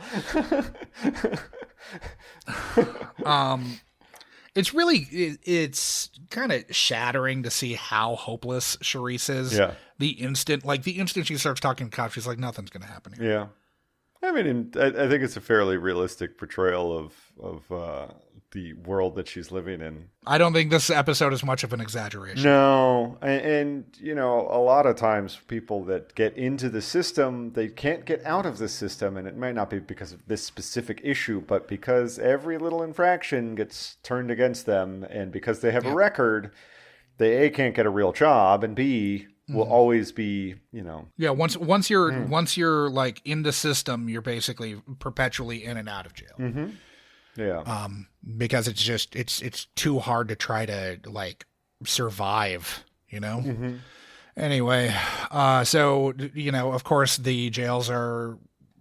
It's kind of shattering to see how hopeless Charisse is. Yeah. The instant she starts talking to cops, she's like, nothing's going to happen here. Yeah. I mean, I think it's a fairly realistic portrayal of the world that she's living in. I don't think this episode is much of an exaggeration. No. And a lot of times people that get into the system, they can't get out of the system. And it might not be because of this specific issue, but because every little infraction gets turned against them. And because they have a record, they A, can't get a real job, and B, will always be, Yeah, once you're like in the system, you're basically perpetually in and out of jail. Mm-hmm. Yeah. Because it's just it's too hard to try to like survive, Mm-hmm. Anyway, so of course the jails are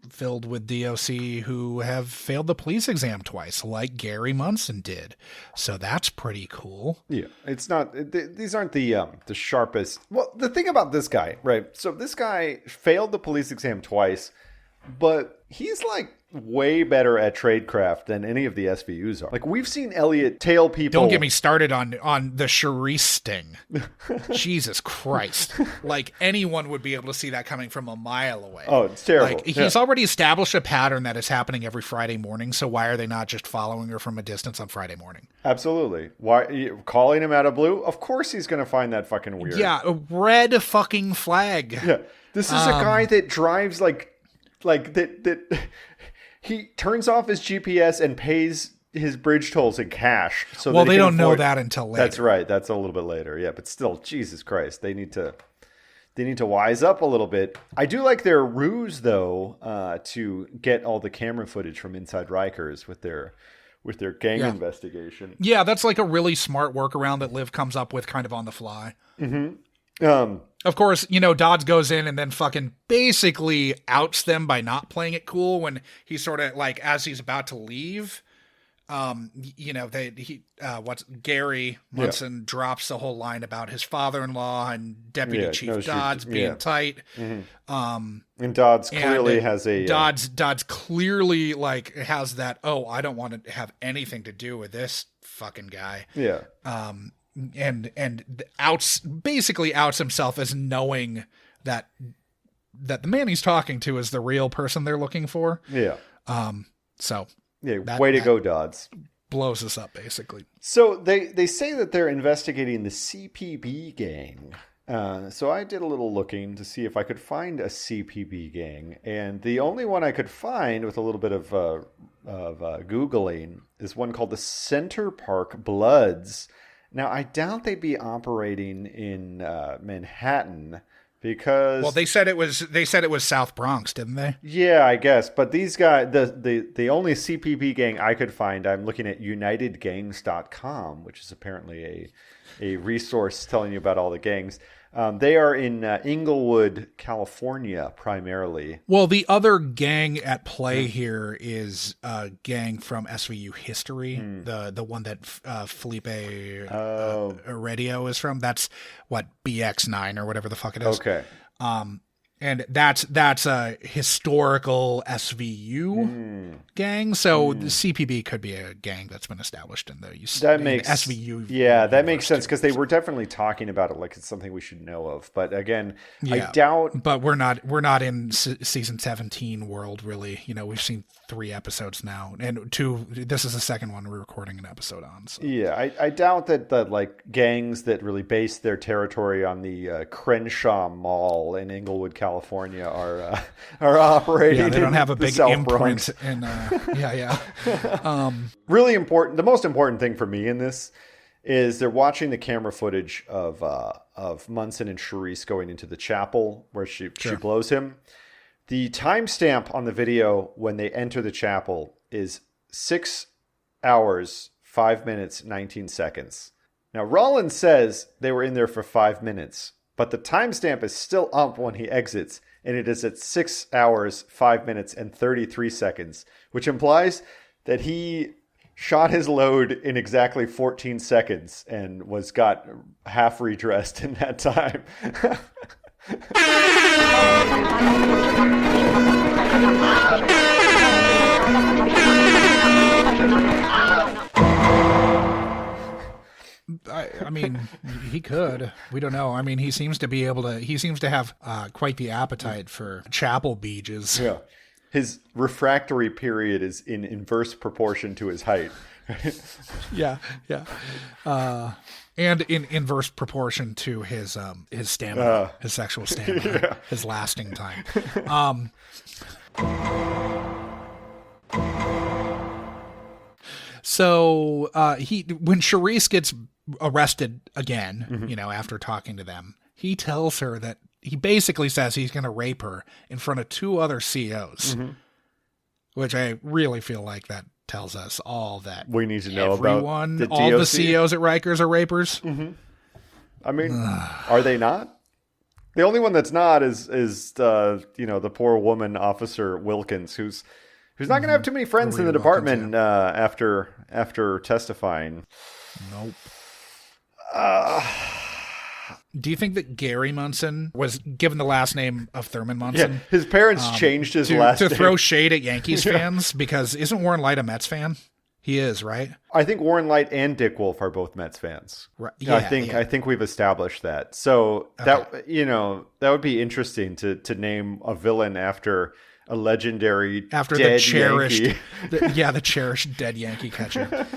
filled with DOC who have failed the police exam twice, like Gary Munson did. So that's pretty cool. Yeah, it's not. These aren't the sharpest. Well, the thing about this guy, right? So this guy failed the police exam twice, but he's like way better at tradecraft than any of the SVUs are. Like, we've seen Elliot tail people. Don't get me started on the Charisse sting. Jesus Christ. Like, anyone would be able to see that coming from a mile away. Oh, it's terrible. Like, he's already established a pattern that is happening every Friday morning, so why are they not just following her from a distance on Friday morning? Absolutely. Why calling him out of blue? Of course he's going to find that fucking weird. Yeah, a red fucking flag. Yeah. This is a guy that drives like that he turns off his GPS and pays his bridge tolls in cash. So well, they don't know that until later. That's right. That's a little bit later. Yeah, but still, Jesus Christ, they need to wise up a little bit. I do like their ruse though, to get all the camera footage from inside Rikers with their gang investigation. Yeah, that's like a really smart workaround that Liv comes up with kind of on the fly. Mm-hmm. Of course, Dodds goes in and then fucking basically outs them by not playing it cool when he sort of like, as he's about to leave, Gary Munson drops the whole line about his father-in-law and Deputy Chief Dodds being tight. Mm-hmm. And Dodds clearly has a Dodds clearly like has that, I don't want to have anything to do with this fucking guy. Yeah. And basically outs himself as knowing that the man he's talking to is the real person they're looking for. Yeah. Way to go, Dodds. Blows us up, basically. So they say that they're investigating the CPB gang. So I did a little looking to see if I could find a CPB gang. And the only one I could find with a little bit of Googling is one called the Center Park Bloods. Now, I doubt they'd be operating in Manhattan because... Well, they said it was South Bronx, didn't they? Yeah, I guess. But these guys, the only CPB gang I could find, I'm looking at unitedgangs.com, which is apparently a resource telling you about all the gangs. They are in Inglewood, California, primarily. Well, the other gang at play here is a gang from SVU history, the one that Felipe Heredia is from. That's what, BX9 or whatever the fuck it is. Okay. And that's a historical SVU gang. So the CPB could be a gang that's been established in the SVU. Yeah, that makes sense because they were definitely talking about it like it's something we should know of. But again, I doubt. But we're not in season 17 world really. We've seen 3 episodes now, and 2. This is the second one we're recording an episode on. So. Yeah, I doubt that like gangs that really base their territory on the Crenshaw Mall in Inglewood, California are operating. Yeah, they don't have a big imprint. Bronx. Really important. The most important thing for me in this is they're watching the camera footage of Munson and Charisse going into the chapel where she blows him. The timestamp on the video when they enter the chapel is 6 hours, 5 minutes, 19 seconds. Now, Rollins says they were in there for 5 minutes, but the timestamp is still up when he exits, and it is at 6 hours, 5 minutes, and 33 seconds, which implies that he shot his load in exactly 14 seconds and got half redressed in that time. I mean, he could. We don't know. I mean, he seems to have quite the appetite for chapel beaches. Yeah. His refractory period is in inverse proportion to his height. Yeah. And in inverse proportion to his stamina, his sexual stamina, his lasting time. So when Charisse gets arrested again, after talking to them, he tells her that he basically says he's going to rape her in front of 2 other COs, which I really feel like that tells us all that we need to know about all the COs at Rikers are rapers. Mm-hmm. I mean, are they not? The only one that's not is the poor woman, Officer Wilkins, who's not going to have too many friends in the department after testifying. Nope. Do you think that Gary Munson was given the last name of Thurman Munson? Yeah, his parents changed his last name. To throw shade at Yankees fans? Because isn't Warren Light a Mets fan? He is, right? I think Warren Light and Dick Wolf are both Mets fans. Right. Yeah, I think we've established that. So that would be interesting to name a villain after a legendary dead the cherished Yankee. the cherished dead Yankee catcher.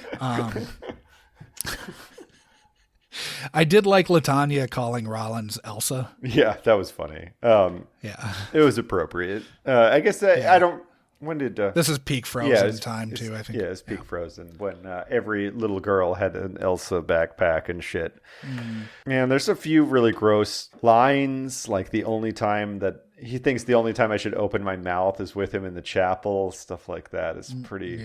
I did like LaTanya calling Rollins Elsa. Yeah, that was funny. Yeah, it was appropriate. I guess I don't. When did this is peak Frozen time too? I think. Yeah, it's peak Frozen when every little girl had an Elsa backpack and shit. Man, there's a few really gross lines. Like the only time that he thinks the only time I should open my mouth is with him in the chapel. Stuff like that is pretty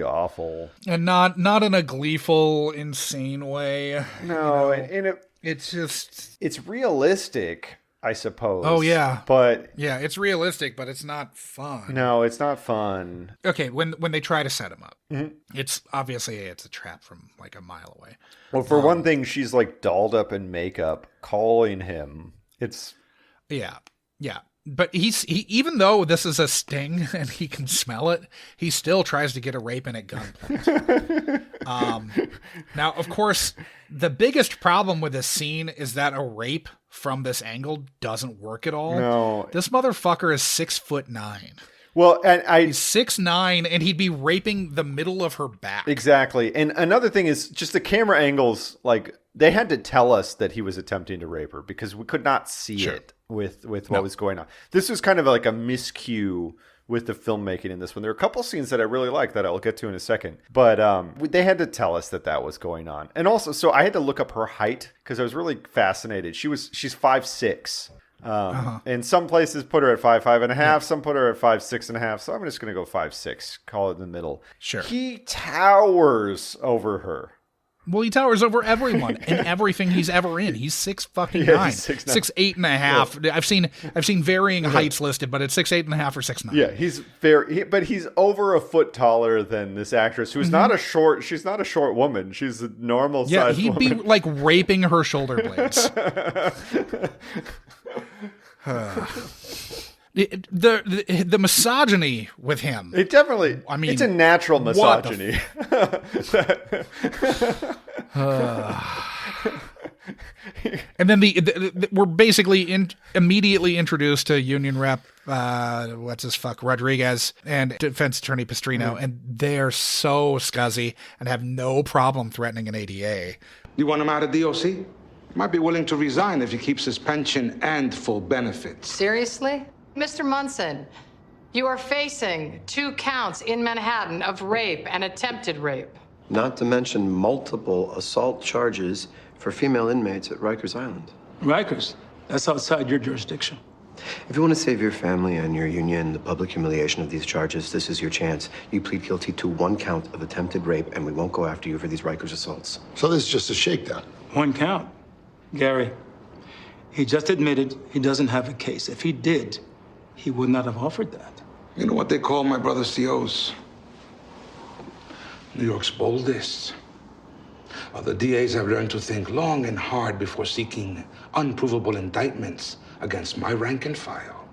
awful. And not in a gleeful, insane way. No, and it's realistic, I suppose. Oh yeah, but yeah, it's realistic, but it's not fun. No, it's not fun. Okay, when they try to set him up, it's obviously it's a trap from like a mile away. Well, for one thing, she's like dolled up in makeup, calling him. It's yeah. But he even though this is a sting and he can smell it, he still tries to get a rape in at gunpoint. Now, of course, the biggest problem with this scene is that a rape from this angle doesn't work at all. No. This motherfucker is 6'9". Well, and he's 6'9", and he'd be raping the middle of her back. Exactly. And another thing is just the camera angles, like they had to tell us that he was attempting to rape her because we could not see it with what was going on. This was kind of like a miscue with the filmmaking in this one. There are a couple scenes that I really like that I'll get to in a second, but they had to tell us that was going on. And also, so I had to look up her height because I was really fascinated. She's 5'6". And some places put her at 5'5.5", some put her at 5'6.5". So I'm just going to go 5'6", call it in the middle. Sure. He towers over her. Well, he towers over everyone and everything he's ever in. He's 6'9", 6'8.5". Yeah. I've seen varying heights listed, but it's 6'8.5" or 6'9". Yeah, but he's over a foot taller than this actress, who's not a short. She's not a short woman. She's a normal size. Yeah, he'd be like raping her shoulder blades. The misogyny with him. It definitely. I mean, it's a natural misogyny. And then we're basically immediately introduced to Union Rep Rodriguez and Defense Attorney Pastrino, and they're so scuzzy and have no problem threatening an ADA. You want him out of DOC? Might be willing to resign if he keeps his pension and full benefits. Seriously? Mr. Munson, you are facing 2 counts in Manhattan of rape and attempted rape. Not to mention multiple assault charges for female inmates at Rikers Island. Rikers? That's outside your jurisdiction. If you want to save your family and your union the public humiliation of these charges, this is your chance. You plead guilty to 1 count of attempted rape, and we won't go after you for these Rikers assaults. So this is just a shakedown? 1 count. Gary, he just admitted he doesn't have a case. If he did, he would not have offered that. You know what they call my brother COs? New York's boldest. The DAs have learned to think long and hard before seeking unprovable indictments against my rank and file.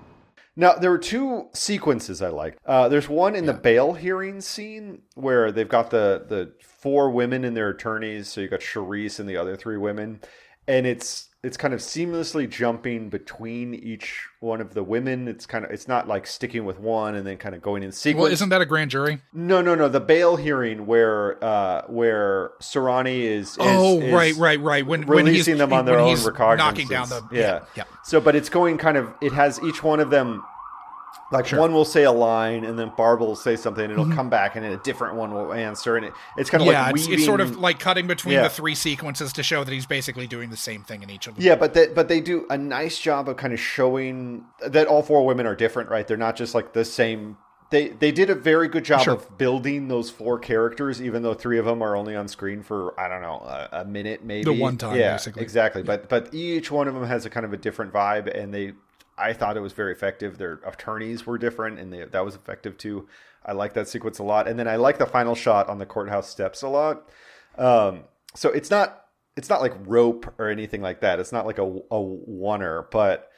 Now, there were 2 sequences I liked. There's one in the bail hearing scene where they've got the 4 women and their attorneys. So you got Charisse and the other 3 women. And it's kind of seamlessly jumping between each one of the women. It's not like sticking with one and then kind of going in sequence. Well, isn't that a grand jury? No. The bail hearing where Serrani is right. When releasing them on their own recognizances. Knocking down the yeah. So, but it's going kind of. It has each one of them. Like one will say a line, and then Barb will say something, and it'll come back, and then a different one will answer, and it's kind of like weaving. It's sort of like cutting between the 3 sequences to show that he's basically doing the same thing in each of them. Yeah, but they do a nice job of kind of showing that all 4 women are different, right? They're not just like the same. They did a very good job of building those 4 characters, even though 3 of them are only on screen for, I don't know, a minute maybe. The one time, basically. Exactly. Yeah. But each one of them has a kind of a different vibe, and I thought it was very effective. Their attorneys were different, and that was effective too. I like that sequence a lot. And then I like the final shot on the courthouse steps a lot. So it's not it's not like rope or anything like that. It's not like a oneer, but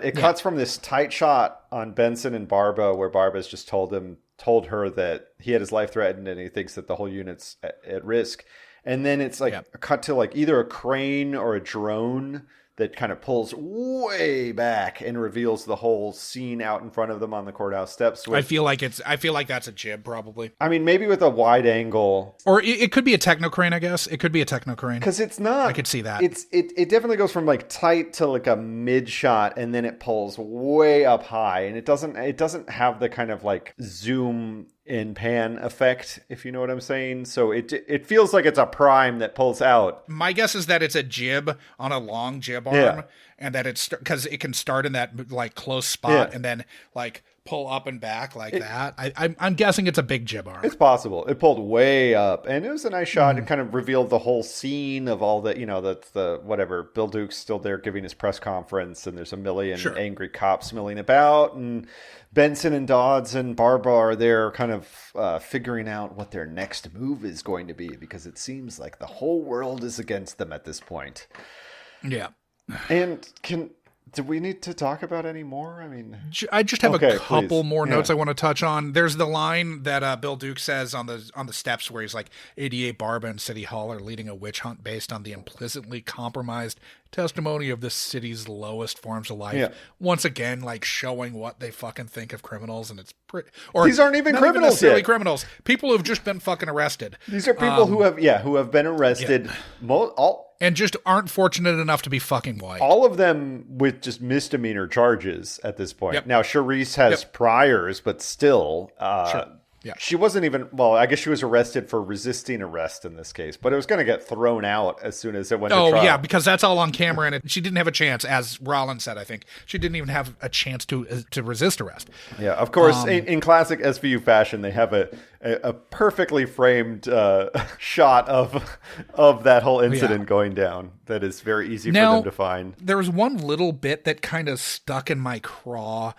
it cuts from this tight shot on Benson and Barba where Barba's just told her that he had his life threatened and he thinks that the whole unit's at risk. And then it's like a cut to like either a crane or a drone that kind of pulls way back and reveals the whole scene out in front of them on the courthouse steps. I feel like that's a jib, probably. I mean, maybe with a wide angle, or it could be a techno crane. I guess it could be a techno crane because it's not. I could see that. It definitely goes from like tight to like a mid shot, and then it pulls way up high, and it doesn't have the kind of like zoom in pan effect, if you know what I'm saying. So it feels like it's a prime that pulls out. My guess is that it's a jib on a long jib arm, and that it's because it can start in that like close spot and then like pull up and back like that. I'm guessing it's a big jib arm. It's possible. It pulled way up, and it was a nice shot. It kind of revealed the whole scene of all the, that's the whatever. Bill Duke's still there giving his press conference, and there's a million angry cops milling about, and Benson and Dodds and Barba are there kind of figuring out what their next move is going to be, because it seems like the whole world is against them at this point. Yeah. And do we need to talk about any more? I mean, I just have a couple more notes I want to touch on. There's the line that Bill Duke says on the steps where he's like, 88 Barba and City Hall are leading a witch hunt based on the implicitly compromised testimony of the city's lowest forms of life. Yeah. Once again, like showing what they fucking think of criminals, and it's pretty. Or these aren't even criminals necessarily yet. Criminals, people who've just been fucking arrested. These are people who have been arrested. Yeah. And just aren't fortunate enough to be fucking white. All of them with just misdemeanor charges at this point. Yep. Now, Charisse has priors, but still, she wasn't even, I guess she was arrested for resisting arrest in this case, but it was going to get thrown out as soon as it went to trial. Oh, yeah, because that's all on camera, and she didn't have a chance, as Rollins said, I think. She didn't even have a chance to resist arrest. Yeah, of course, in classic SVU fashion, they have a perfectly framed shot of that whole incident going down that is very easy for them to find. There was one little bit that kind of stuck in my craw,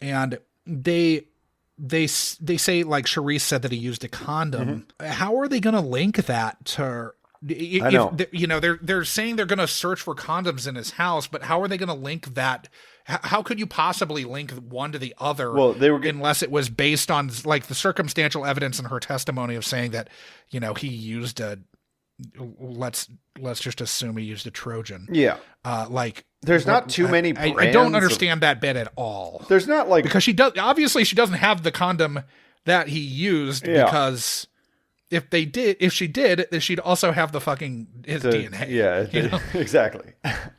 and they say, like, Charisse said that he used a condom. Mm-hmm. How are they going to link that to? I know. They're saying they're going to search for condoms in his house, but how are they going to link that? How could you possibly link one to the other? Well, unless it was based on like the circumstantial evidence in her testimony of saying that, he used a. Let's just assume he used a Trojan. Yeah. There's not too many brands. I don't understand that bit at all. There's not because she doesn't have the condom that he used because if she did, she'd also have the fucking his DNA. Yeah, exactly.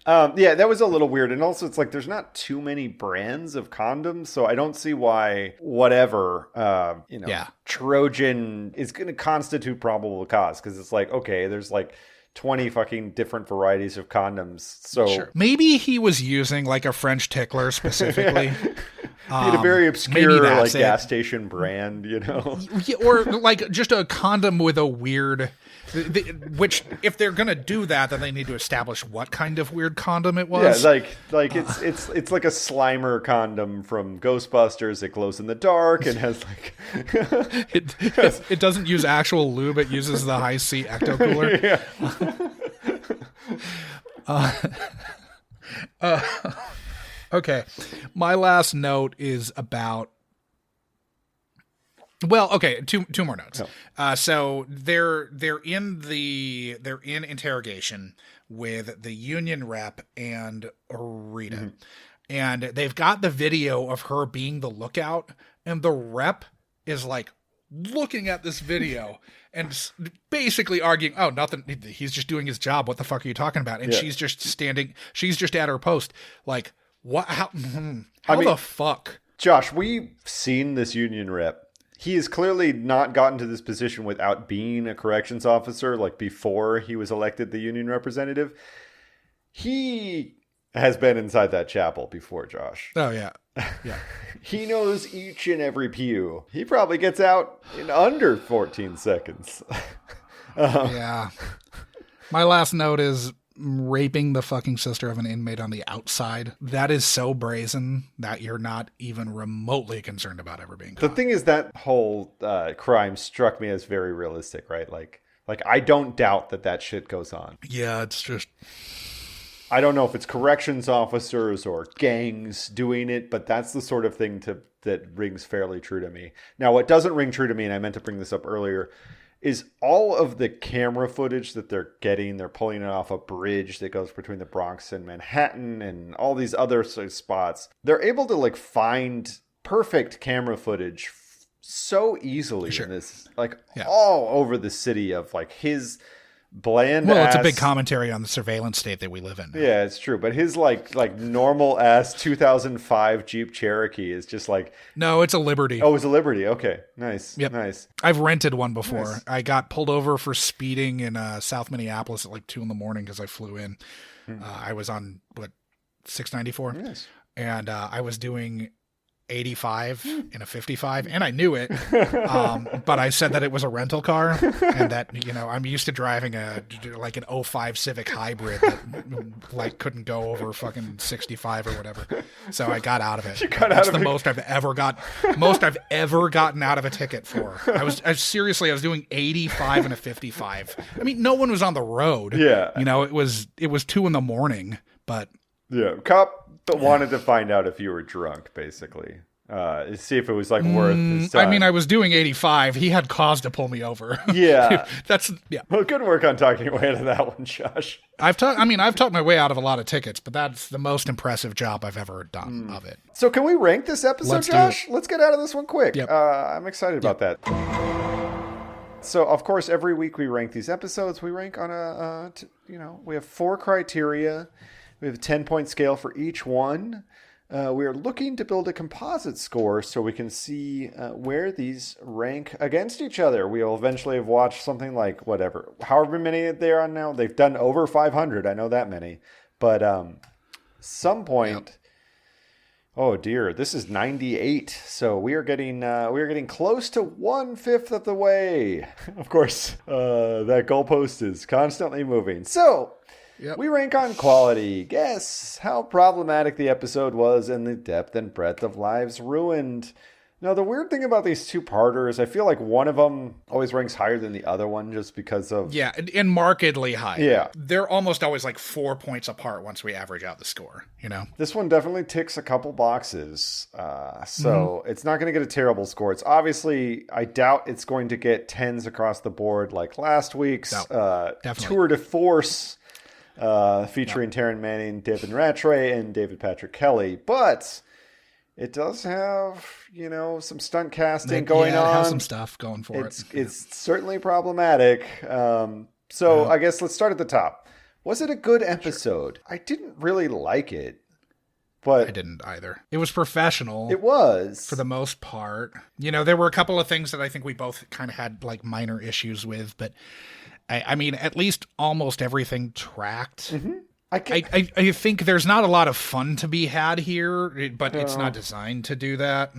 That was a little weird. And also it's like, there's not too many brands of condoms. So I don't see why Trojan is going to constitute probable cause. Cause it's like, okay, there's like 20 fucking different varieties of condoms. So maybe he was using like a French tickler specifically. He had a very obscure gas station brand, or like just a condom with a weird, which if they're gonna do that, then they need to establish what kind of weird condom it was. Yeah, it's like a Slimer condom from Ghostbusters. It glows in the dark and has like it doesn't use actual lube. It uses the high C ecto cooler. Okay, my last note is about. Well, okay, two more notes. Oh. So they're in interrogation with the union rep and Rita, and they've got the video of her being the lookout, and the rep is like looking at this video and basically arguing, "Oh, nothing. He's just doing his job. What the fuck are you talking about?" And she's just standing. She's just at her post, like. What? How the fuck? Josh, we've seen this union rep. He has clearly not gotten to this position without being a corrections officer, like before he was elected the union representative. He has been inside that chapel before, Josh. Oh, yeah. Yeah. He knows each and every pew. He probably gets out in under 14 seconds. Yeah. My last note is raping the fucking sister of an inmate on the outside. That is so brazen that you're not even remotely concerned about ever being caught. The thing is, that whole crime struck me as very realistic, right? Like Like, I don't doubt that shit goes on. Yeah, it's just... I don't know if it's corrections officers or gangs doing it, but that's the sort of thing that rings fairly true to me. Now, what doesn't ring true to me, and I meant to bring this up earlier, is all of the camera footage that they're getting. They're pulling it off a bridge that goes between the Bronx and Manhattan and all these other sort of spots. They're able to like find perfect camera footage so easily in this, like all over the city of like his bland it's a big commentary on the surveillance state that we live in now. Yeah, it's true. But his like normal ass 2005 Jeep Cherokee is just like... No, it's a Liberty. Oh, it's a Liberty. Okay. Nice. Yep. Nice. I've rented one before. Nice. I got pulled over for speeding in South Minneapolis at like 2 a.m. because I flew in. I was on 694. Yes. And I was doing 85 in a 55, and I knew it, but I said that it was a rental car, and that, you know, I'm used to driving an 05 Civic Hybrid that like couldn't go over fucking 65 or whatever, so I got out of it. That's the most I've ever gotten out of a ticket for. I was doing 85 in a 55. I mean, no one was on the road. Yeah, you know, it was 2 a.m, but yeah, cop wanted to find out if you were drunk, basically. See if it was like worth his time. I mean, I was doing 85. He had cause to pull me over. Yeah. Yeah. Well, good work on talking your way out of that one, Josh. I've talked my way out of a lot of tickets, but that's the most impressive job I've ever done of it. So can we rank this episode, Josh? Let's get out of this one quick. Yep. I'm excited about that. So, of course, every week we rank these episodes. We rank on we have 4 criteria. We have a 10-point scale for each one. We are looking to build a composite score so we can see where these rank against each other. We will eventually have watched something like however many they're on now. They've done over 500. I know that many. But some point, oh dear, this is 98. So we are getting close to 1/5 of the way. Of course, that goalpost is constantly moving. So. Yep. We rank on quality. Guess how problematic the episode was and the depth and breadth of Lives Ruined. Now, the weird thing about these two-parters, I feel like one of them always ranks higher than the other one just because of... Yeah, and markedly higher. Yeah. They're almost always like 4 points apart once we average out the score, you know? This one definitely ticks a couple boxes. So it's not going to get a terrible score. It's obviously, I doubt it's going to get 10s across the board like last week's Tour de Force... featuring Taryn Manning, David Rattray, and David Patrick Kelly. But it does have, some stunt casting going on. It has some stuff going for it. It's certainly problematic. I guess let's start at the top. Was it a good episode? Sure. I didn't really like it. But I didn't either. It was professional. It was. For the most part. There were a couple of things that I think we both kind of had like minor issues with, but... I mean, at least almost everything tracked. Mm-hmm. I think there's not a lot of fun to be had here, but it's not designed to do that.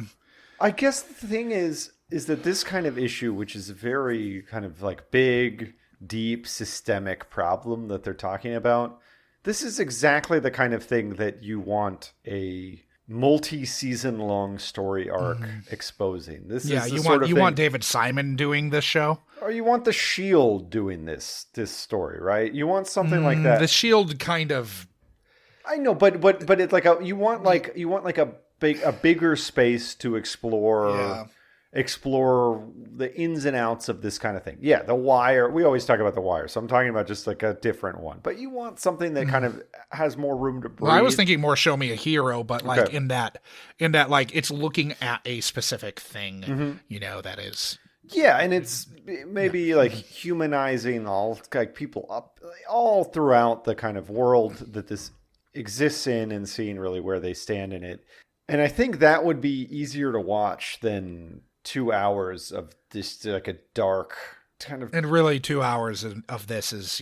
I guess the thing is that this kind of issue, which is a very kind of like big, deep, systemic problem that they're talking about, this is exactly the kind of thing that you want a multi-season long story arc exposing. You want David Simon doing this show? Or you want The Shield doing this story, right? You want something like that. The Shield kind of... I know, but it's like you want a bigger space to explore the ins and outs of this kind of thing. Yeah, The Wire. We always talk about The Wire, so I'm talking about just like a different one. But you want something that kind of has more room to breathe. Well, I was thinking more Show Me a Hero, but like in that like it's looking at a specific thing, that is. Yeah, and it's maybe like humanizing all like people up all throughout the kind of world that this exists in and seeing really where they stand in it. And I think that would be easier to watch than 2 hours of this like a dark kind of... And really 2 hours of this is,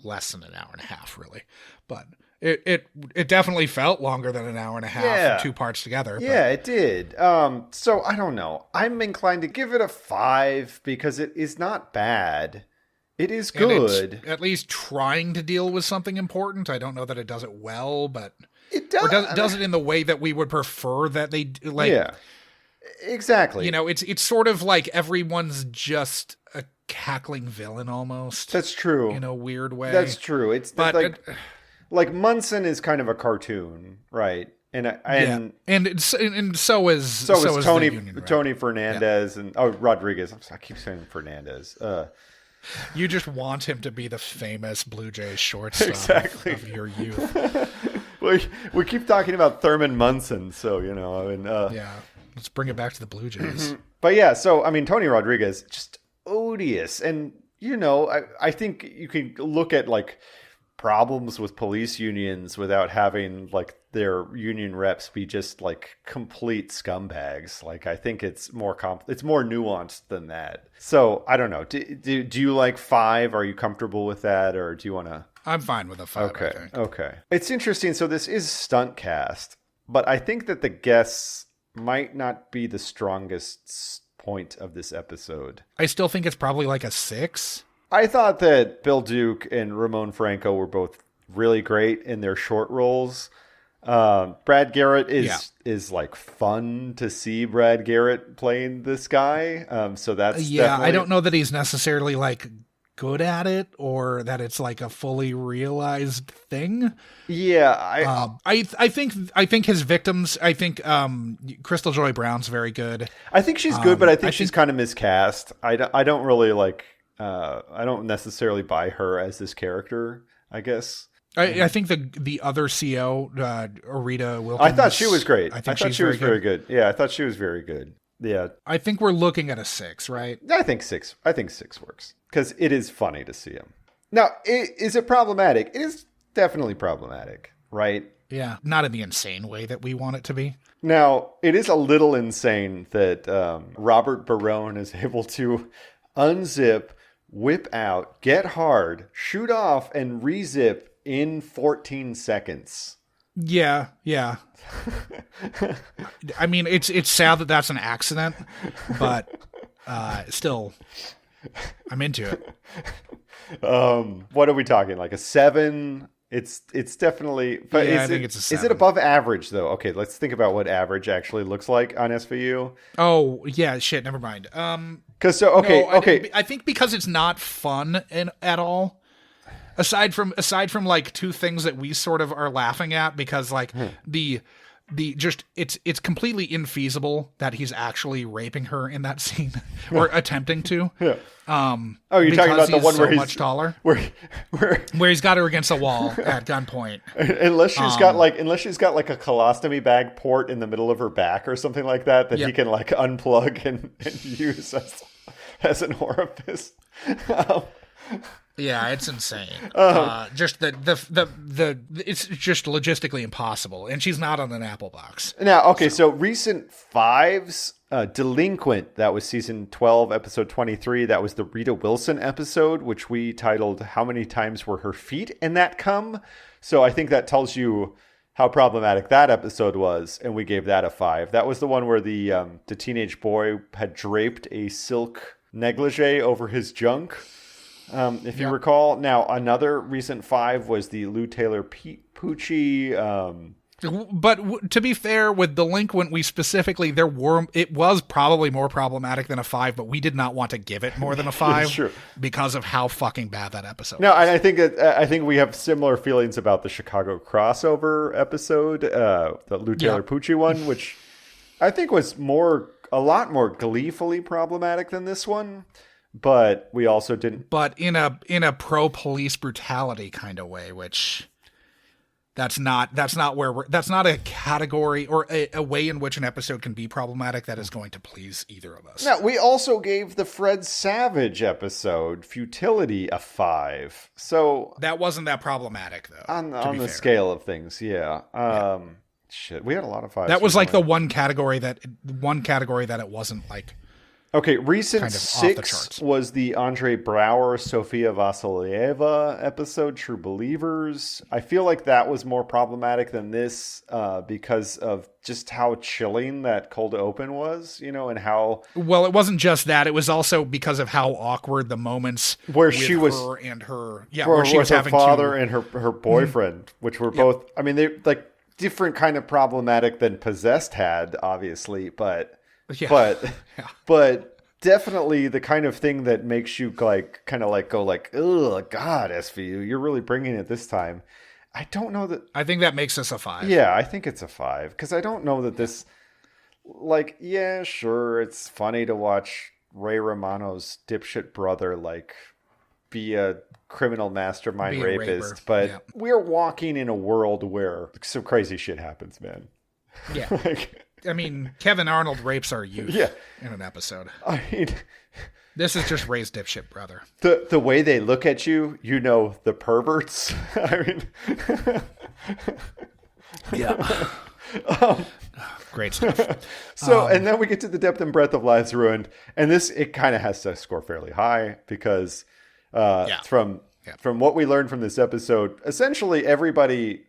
less than an hour and a half, really. But it definitely felt longer than an hour and a half, 2 parts together. Yeah, it did. So I don't know. I'm inclined to give it a 5 because it is not bad. It is good. It's at least trying to deal with something important. I don't know that it does it well, but... It does. Or does it in the way that we would prefer that they like. Yeah, exactly. It's sort of like everyone's just a cackling villain almost. That's true. In a weird way. That's true. It's like Munson is kind of a cartoon, right? And so is Tony Fernandez and Rodriguez. I keep saying Fernandez. You just want him to be the famous Blue Jays shortstop of your youth. we keep talking about Thurman Munson, so let's bring it back to the Blue Jays. But yeah, so I mean, Tony Rodriguez, just odious, and I think you can look at like problems with police unions without having like their union reps be just like complete scumbags. Like I think it's more it's more nuanced than that. So I don't know. Do you like 5? Are you comfortable with that, or do you want to? I'm fine with a 5. Okay. I think. Okay. It's interesting. So this is stunt cast, but I think that the guests might not be the strongest point of this episode. I still think it's probably like a 6. I thought that Bill Duke and Ramon Franco were both really great in their short roles. Brad Garrett is like fun to see Brad Garrett playing this guy. So that's I don't know that he's necessarily like good at it or that it's like a fully realized thing. Yeah, I think his victims. I think Crystal Joy Brown's very good. I think she's good, but I think she's kind of miscast. I don't really like. I don't necessarily buy her as this character, I guess. I think the other CO, Arita Wilkins. I thought she was great. I thought she was very good. Yeah, I thought she was very good. Yeah. I think we're looking at a 6, right? I think 6 works because it is funny to see him. Now, is it problematic? It is definitely problematic, right? Yeah, not in the insane way that we want it to be. Now, it is a little insane that Robert Barone is able to unzip, whip out, get hard, shoot off, and rezip in 14 seconds. Yeah. I mean, it's sad that that's an accident, but still, I'm into it. What are we talking? Like a 7? It's definitely. But I think it's a 7. Is it above average though? Okay, let's think about what average actually looks like on SVU. Oh yeah, shit. Never mind. Okay. I think because it's not fun at all. Aside from like 2 things that we sort of are laughing at because like it's completely infeasible that he's actually raping her in that scene or attempting to. Yeah. You're talking about the one where he's much taller, where he's got her against a wall at gunpoint. Unless she's got like a colostomy bag port in the middle of her back or something like that he can like unplug and use as an orifice. Yeah, it's insane. Just it's just logistically impossible, and she's not on an Apple box. Now, okay, so recent 5s, Delinquent, that was season 12, episode 23. That was the Rita Wilson episode, which we titled "How Many Times Were Her Feet in That Cum?" So I think that tells you how problematic that episode was, and we gave that a 5. That was the one where the teenage boy had draped a silk negligee over his junk. If you recall. Now, another recent 5 was the Lou Taylor Pucci. But to be fair, with Delinquent, we specifically, it was probably more problematic than a 5, but we did not want to give it more than a 5 true. Because of how fucking bad that episode No, was. and I think we have similar feelings about the Chicago crossover episode, the Lou Taylor Pucci one, which I think was a lot more gleefully problematic than this one. But we also didn't. But in a pro police brutality kind of way, which that's not a category or a way in which an episode can be problematic that is going to please either of us. Now, we also gave the Fred Savage episode Futility a 5. So that wasn't that problematic though. On the scale of things, yeah. Shit, we had a lot of 5s. That was like the one category that it wasn't like. Okay, recent 6 was the Andre Braugher, Sofia Vassilieva episode, True Believers. I feel like that was more problematic than this because of just how chilling that cold open was, and how... Well, it wasn't just that. It was also because of how awkward the moments where she was... her and her... Yeah, where she was her having father and her boyfriend, which were both... I mean, they like different kind of problematic than Possessed had, obviously, but... Yeah. But definitely the kind of thing that makes you like kind of like go like, oh God, SVU, you're really bringing it this time. I don't know that. I think that makes this a 5. Yeah, I think it's a 5 because I don't know that this. Like, yeah, sure, it's funny to watch Ray Romano's dipshit brother like be a criminal mastermind rapist, but we're walking in a world where some crazy shit happens, man. Yeah. Like, I mean, Kevin Arnold rapes our youth in an episode. I mean, this is just Ray's dipshit brother. The way they look at you, you know, the perverts. I mean, yeah. Great stuff. So, and then we get to the depth and breadth of Lives Ruined, and it kind of has to score fairly high because from what we learned from this episode, essentially everybody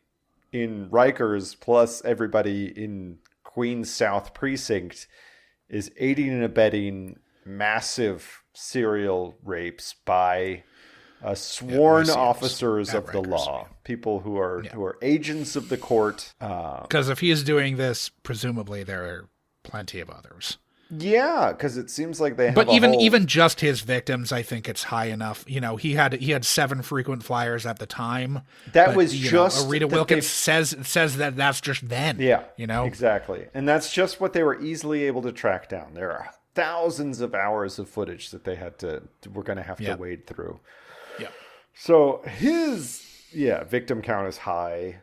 in Rikers plus everybody in Queens South Precinct is aiding and abetting massive serial rapes by sworn officers of the law, people who are agents of the court. Because if he is doing this, presumably there are plenty of others. Yeah, because it seems like they have. But even just his victims, I think it's high enough. You know, he had 7 frequent flyers at the time. That was just Rita Wilkins says that that's just then. Yeah, you know, exactly, and that's just what they were easily able to track down. There are thousands of hours of footage that we're going to have to wade through. Yeah. So his victim count is high.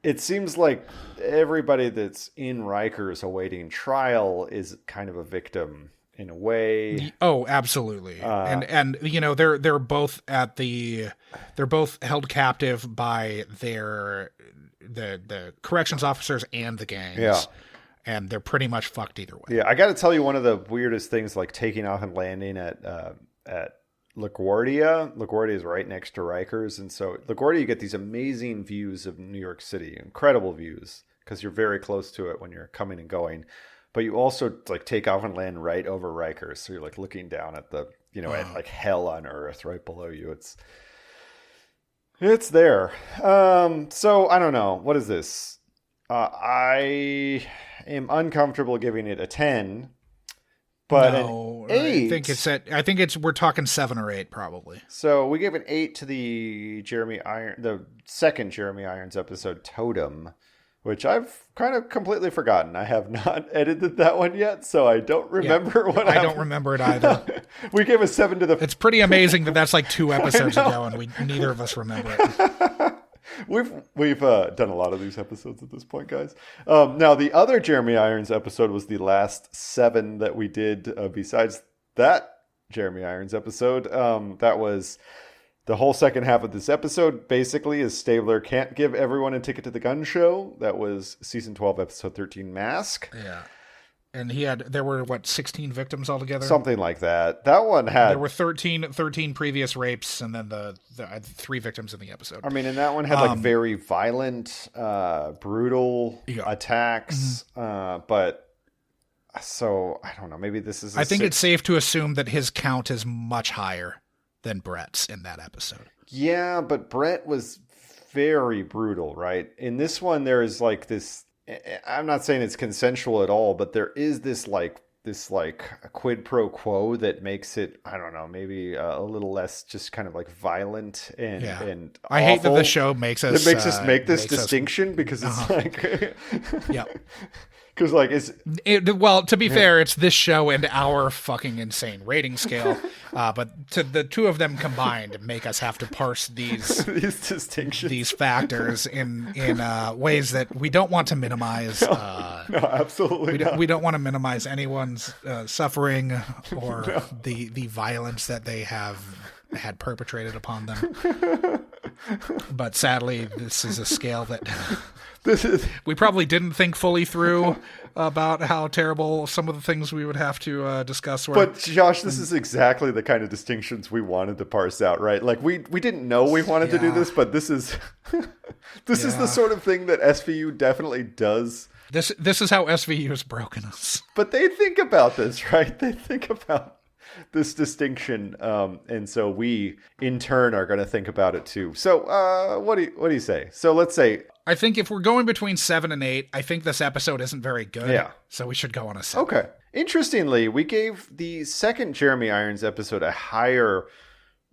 It seems like everybody that's in Rikers awaiting trial is kind of a victim in a way. Oh, absolutely. And you know, they're both held captive by the corrections officers and the gangs. Yeah. And they're pretty much fucked either way. Yeah, I got to tell you, one of the weirdest things, like taking off and landing at LaGuardia. LaGuardia is right next to Rikers, and so LaGuardia, you get these amazing views of New York City, incredible views, because you're very close to it when you're coming and going. But you also like take off and land right over Rikers, so you're like looking down at the at like hell on earth right below you. It's there. So I don't know, what is this? I am uncomfortable giving it a 10. But no, an 8. I think we're talking 7 or 8 probably. So we gave an 8 to the second Jeremy Irons episode, Totem, which I've kind of completely forgotten. I have not edited that one yet, so I don't remember what happened. I don't remember it either. We gave a 7 to the. It's pretty amazing that that's like 2 episodes ago, and neither of us remember it. We've done a lot of these episodes at this point, guys. Now, the other Jeremy Irons episode was the last 7 that we did besides that Jeremy Irons episode. That was the whole second half of this episode, basically, is Stabler can't give everyone a ticket to the gun show. That was season 12, episode 13, Mask. Yeah. And there were 16 victims altogether? Something like that. That one had... There were 13 previous rapes, and then the 3 victims in the episode. I mean, and that one had like very violent, brutal attacks. Mm-hmm. But so, I don't know, maybe this is... I think it's safe to assume that his count is much higher than Brett's in that episode. Yeah, but Brett was very brutal, right? In this one, there is like this... I'm not saying it's consensual at all, but there is this a quid pro quo that makes it, I don't know, maybe a little less just kind of like violent and and I awful. Hate that the show makes us make this distinction because it's like yeah. Because like well, to be fair, it's this show and our fucking insane rating scale, but to the two of them combined make us have to parse these distinctions, these factors in ways that we don't want to minimize. No, absolutely not. We don't want to minimize anyone's suffering or the violence that they have had perpetrated upon them. But sadly, this is a scale that we probably didn't think fully through about how terrible some of the things we would have to discuss were. But Josh, this is exactly the kind of distinctions we wanted to parse out, right? Like we didn't know we wanted to do this, but this is is the sort of thing that SVU definitely does. This is how SVU has broken us. But they think about this, right? They think about this distinction, and so we in turn are going to think about it too. So what do you say? So let's say, I think if we're going between 7 and 8, I think this episode isn't very good. Yeah. So we should go on a 7. Okay. Interestingly, we gave the second Jeremy Irons episode a higher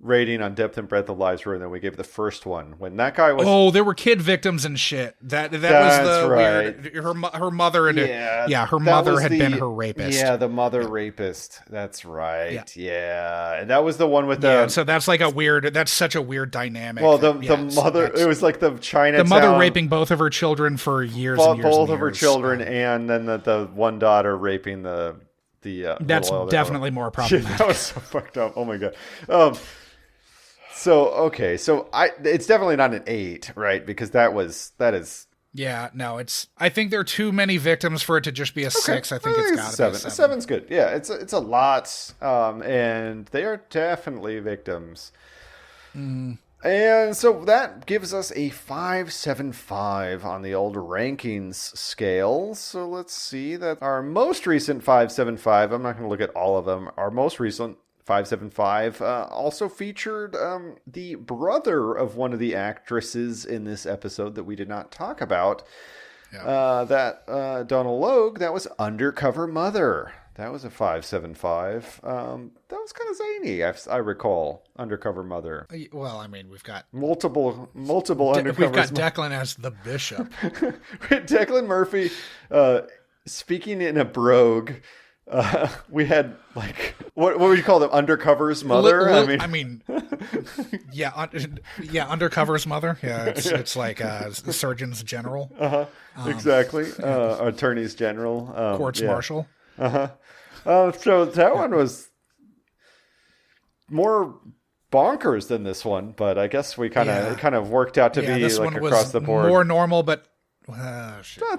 rating on depth and breadth of Lives Ruined than we gave the first one. When that guy was... Oh, there were kid victims and shit. That was the right. weird... Her mother... her mother had been her rapist. Yeah, the mother rapist. That's right. Yeah. And that was the one with the... so that's like a weird... That's such a weird dynamic. Well, the mother... It was like the Chinatown... The mother raping both of her children for years and years both and of her years. children, and then the one daughter raping the that's definitely more problematic. That was so fucked up. Oh my God. So it's definitely not an 8, right? Because that is. Yeah, no, I think there are too many victims for it to just be a 6. I think it's got to be a 7. A 7's good. Yeah, it's a lot, and they are definitely victims. And so that gives us a 5.75 on the old rankings scale. So let's see that our most recent 5.75, I'm not going to look at all of them. Our most recent 5.75 also featured the brother of one of the actresses in this episode that we did not talk about. Donald Logue, that was Undercover Mother. That was a 5.75. That was kind of zany, I recall. Undercover Mother. Well, I mean, we've got multiple undercovers. We've got Declan as the bishop. Declan Murphy speaking in a brogue. We had like what would you call them? Undercover's mother. Undercover's mother. Yeah, it's like surgeons general. Exactly. Attorneys general. Courts martial. So that one was more bonkers than this one, but I guess we kind of worked out to be like across the board more normal, but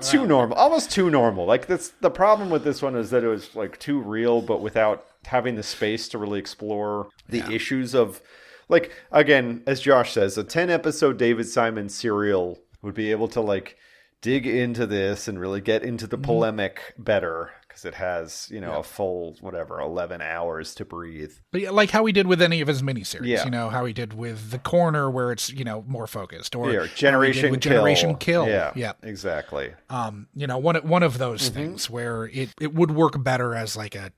too normal, almost too normal. Like the problem with this one is that it was like too real, but without having the space to really explore the issues of, like, again, as Josh says, a 10-episode David Simon serial would be able to like dig into this and really get into the polemic better, because it has, a full 11 hours to breathe. But like how he did with any of his miniseries, how he did with The Corner, where it's more focused, or Generation Kill. Yeah, exactly. One of those things where it would work better as a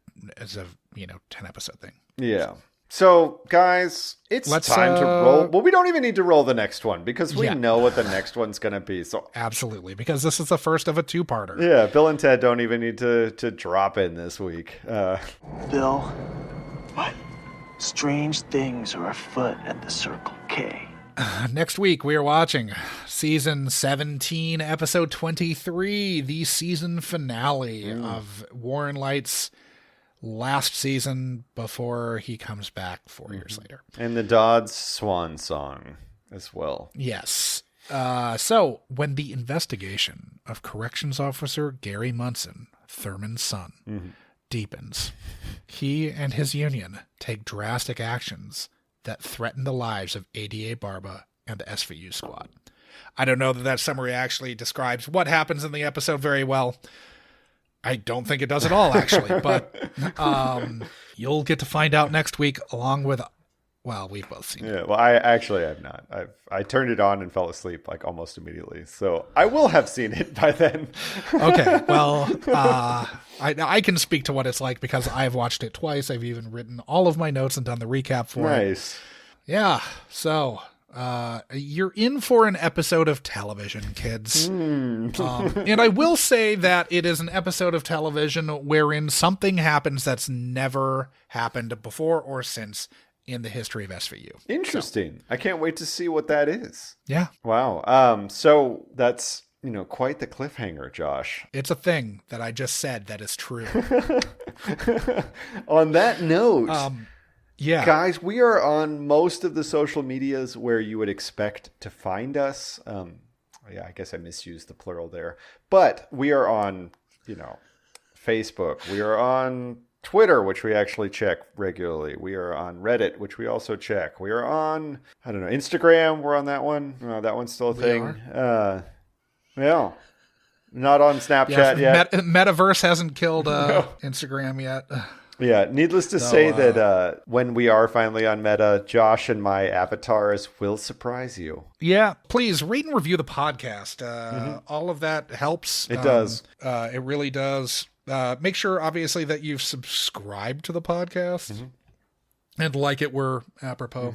10-episode thing. Yeah. So, guys, it's time to roll. Well, we don't even need to roll the next one, because we know what the next one's going to be. So absolutely, because this is the first of a 2-parter. Yeah, Bill and Ted don't even need to drop in this week. Bill, what strange things are afoot at the Circle K? Next week, we are watching Season 17, Episode 23, the season finale of Warren Light's last season before he comes back 4 years later. And the Dodds swan song as well. Yes. So when the investigation of Corrections Officer Gary Munson, Thurman's son, deepens, he and his union take drastic actions that threaten the lives of ADA Barba and the SVU squad. I don't know that summary actually describes what happens in the episode very well. I don't think it does at all, actually, but you'll get to find out next week, along with, we've both seen it. Yeah, well, I have not. I turned it on and fell asleep like almost immediately, so I will have seen it by then. Okay, well, I can speak to what it's like because I've watched it twice. I've even written all of my notes and done the recap for it. Nice. Yeah, so you're in for an episode of television, kids. And I will say that it is an episode of television wherein something happens that's never happened before or since in the history of SVU. Interesting. So, I can't wait to see what that is. Yeah. Wow. So that's, quite the cliffhanger, Josh. It's a thing that I just said that is true. On that note... yeah, guys, we are on most of the social medias where you would expect to find us. I guess I misused the plural there, but we are on, Facebook. We are on Twitter, which we actually check regularly. We are on Reddit, which we also check. We are on, Instagram. We're on that one. That one's still a thing. Yeah. Not on Snapchat yet. Metaverse hasn't killed Instagram yet. Yeah, needless to say that when we are finally on Meta, Josh and my avatars will surprise you. Yeah, please rate and review the podcast. All of that helps. It does. It really does. Make sure, obviously, that you've subscribed to the podcast and like it were apropos.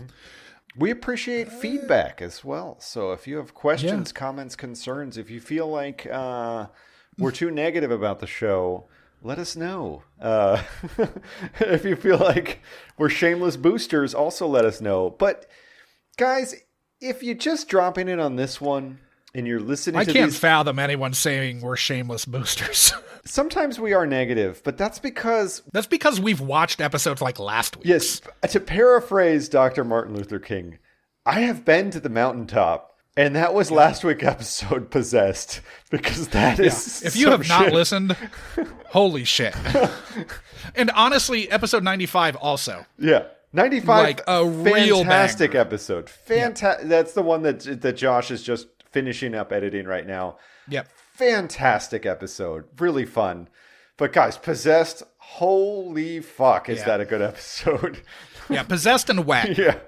We appreciate feedback as well. So if you have questions, comments, concerns, if you feel like we're too negative about the show, let us know. If you feel like we're shameless boosters, also let us know. But guys, if you're just dropping in on this one and you're listening to I can't fathom anyone saying we're shameless boosters. Sometimes we are negative, but that's because we've watched episodes like last week. Yes, to paraphrase Dr. Martin Luther King, I have been to the mountaintop. And that was last week's episode, Possessed, because that is if you have not listened, holy shit. And honestly, episode 95 also. Yeah. 95, like a real fantastic banger. episode. That's the one that Josh is just finishing up editing right now. Yep. Fantastic episode. Really fun. But guys, Possessed, holy fuck, is that a good episode? Yeah, Possessed and Wet. Yeah.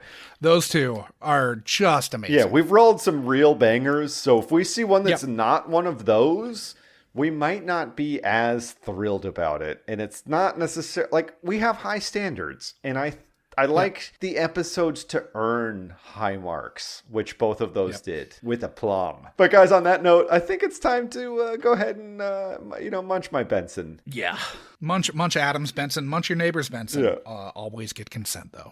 Those two are just amazing. Yeah, we've rolled some real bangers. So if we see one that's not one of those, we might not be as thrilled about it. And it's not necessarily like we have high standards. And I like the episodes to earn high marks, which both of those did with aplomb. But guys, on that note, I think it's time to go ahead and munch my Benson. Yeah, munch Adam's Benson, munch your neighbor's Benson. Yeah. Always get consent though.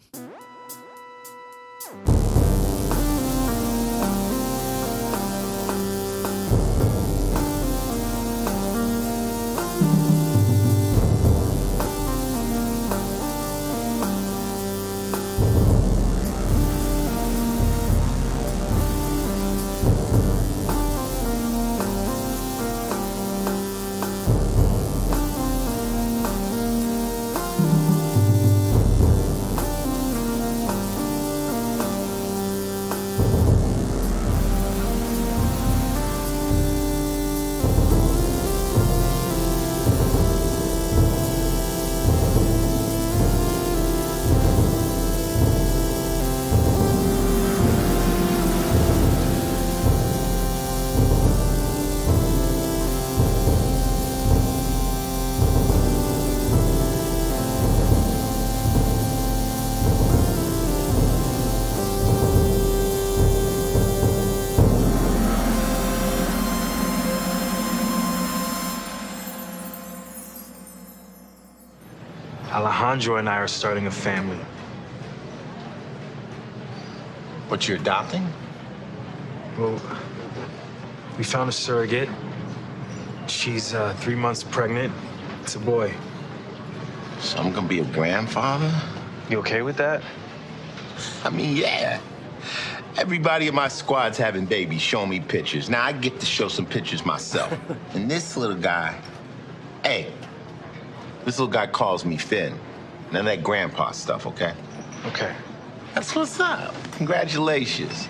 Alejandro and I are starting a family. What, you're adopting? Well, we found a surrogate. She's 3 months pregnant. It's a boy. So I'm gonna be a grandfather? You okay with that? I mean, yeah. Everybody in my squad's having babies, showing me pictures. Now I get to show some pictures myself. And this little guy, this little guy calls me Finn. None of that grandpa stuff, okay? Okay. That's what's up. Congratulations.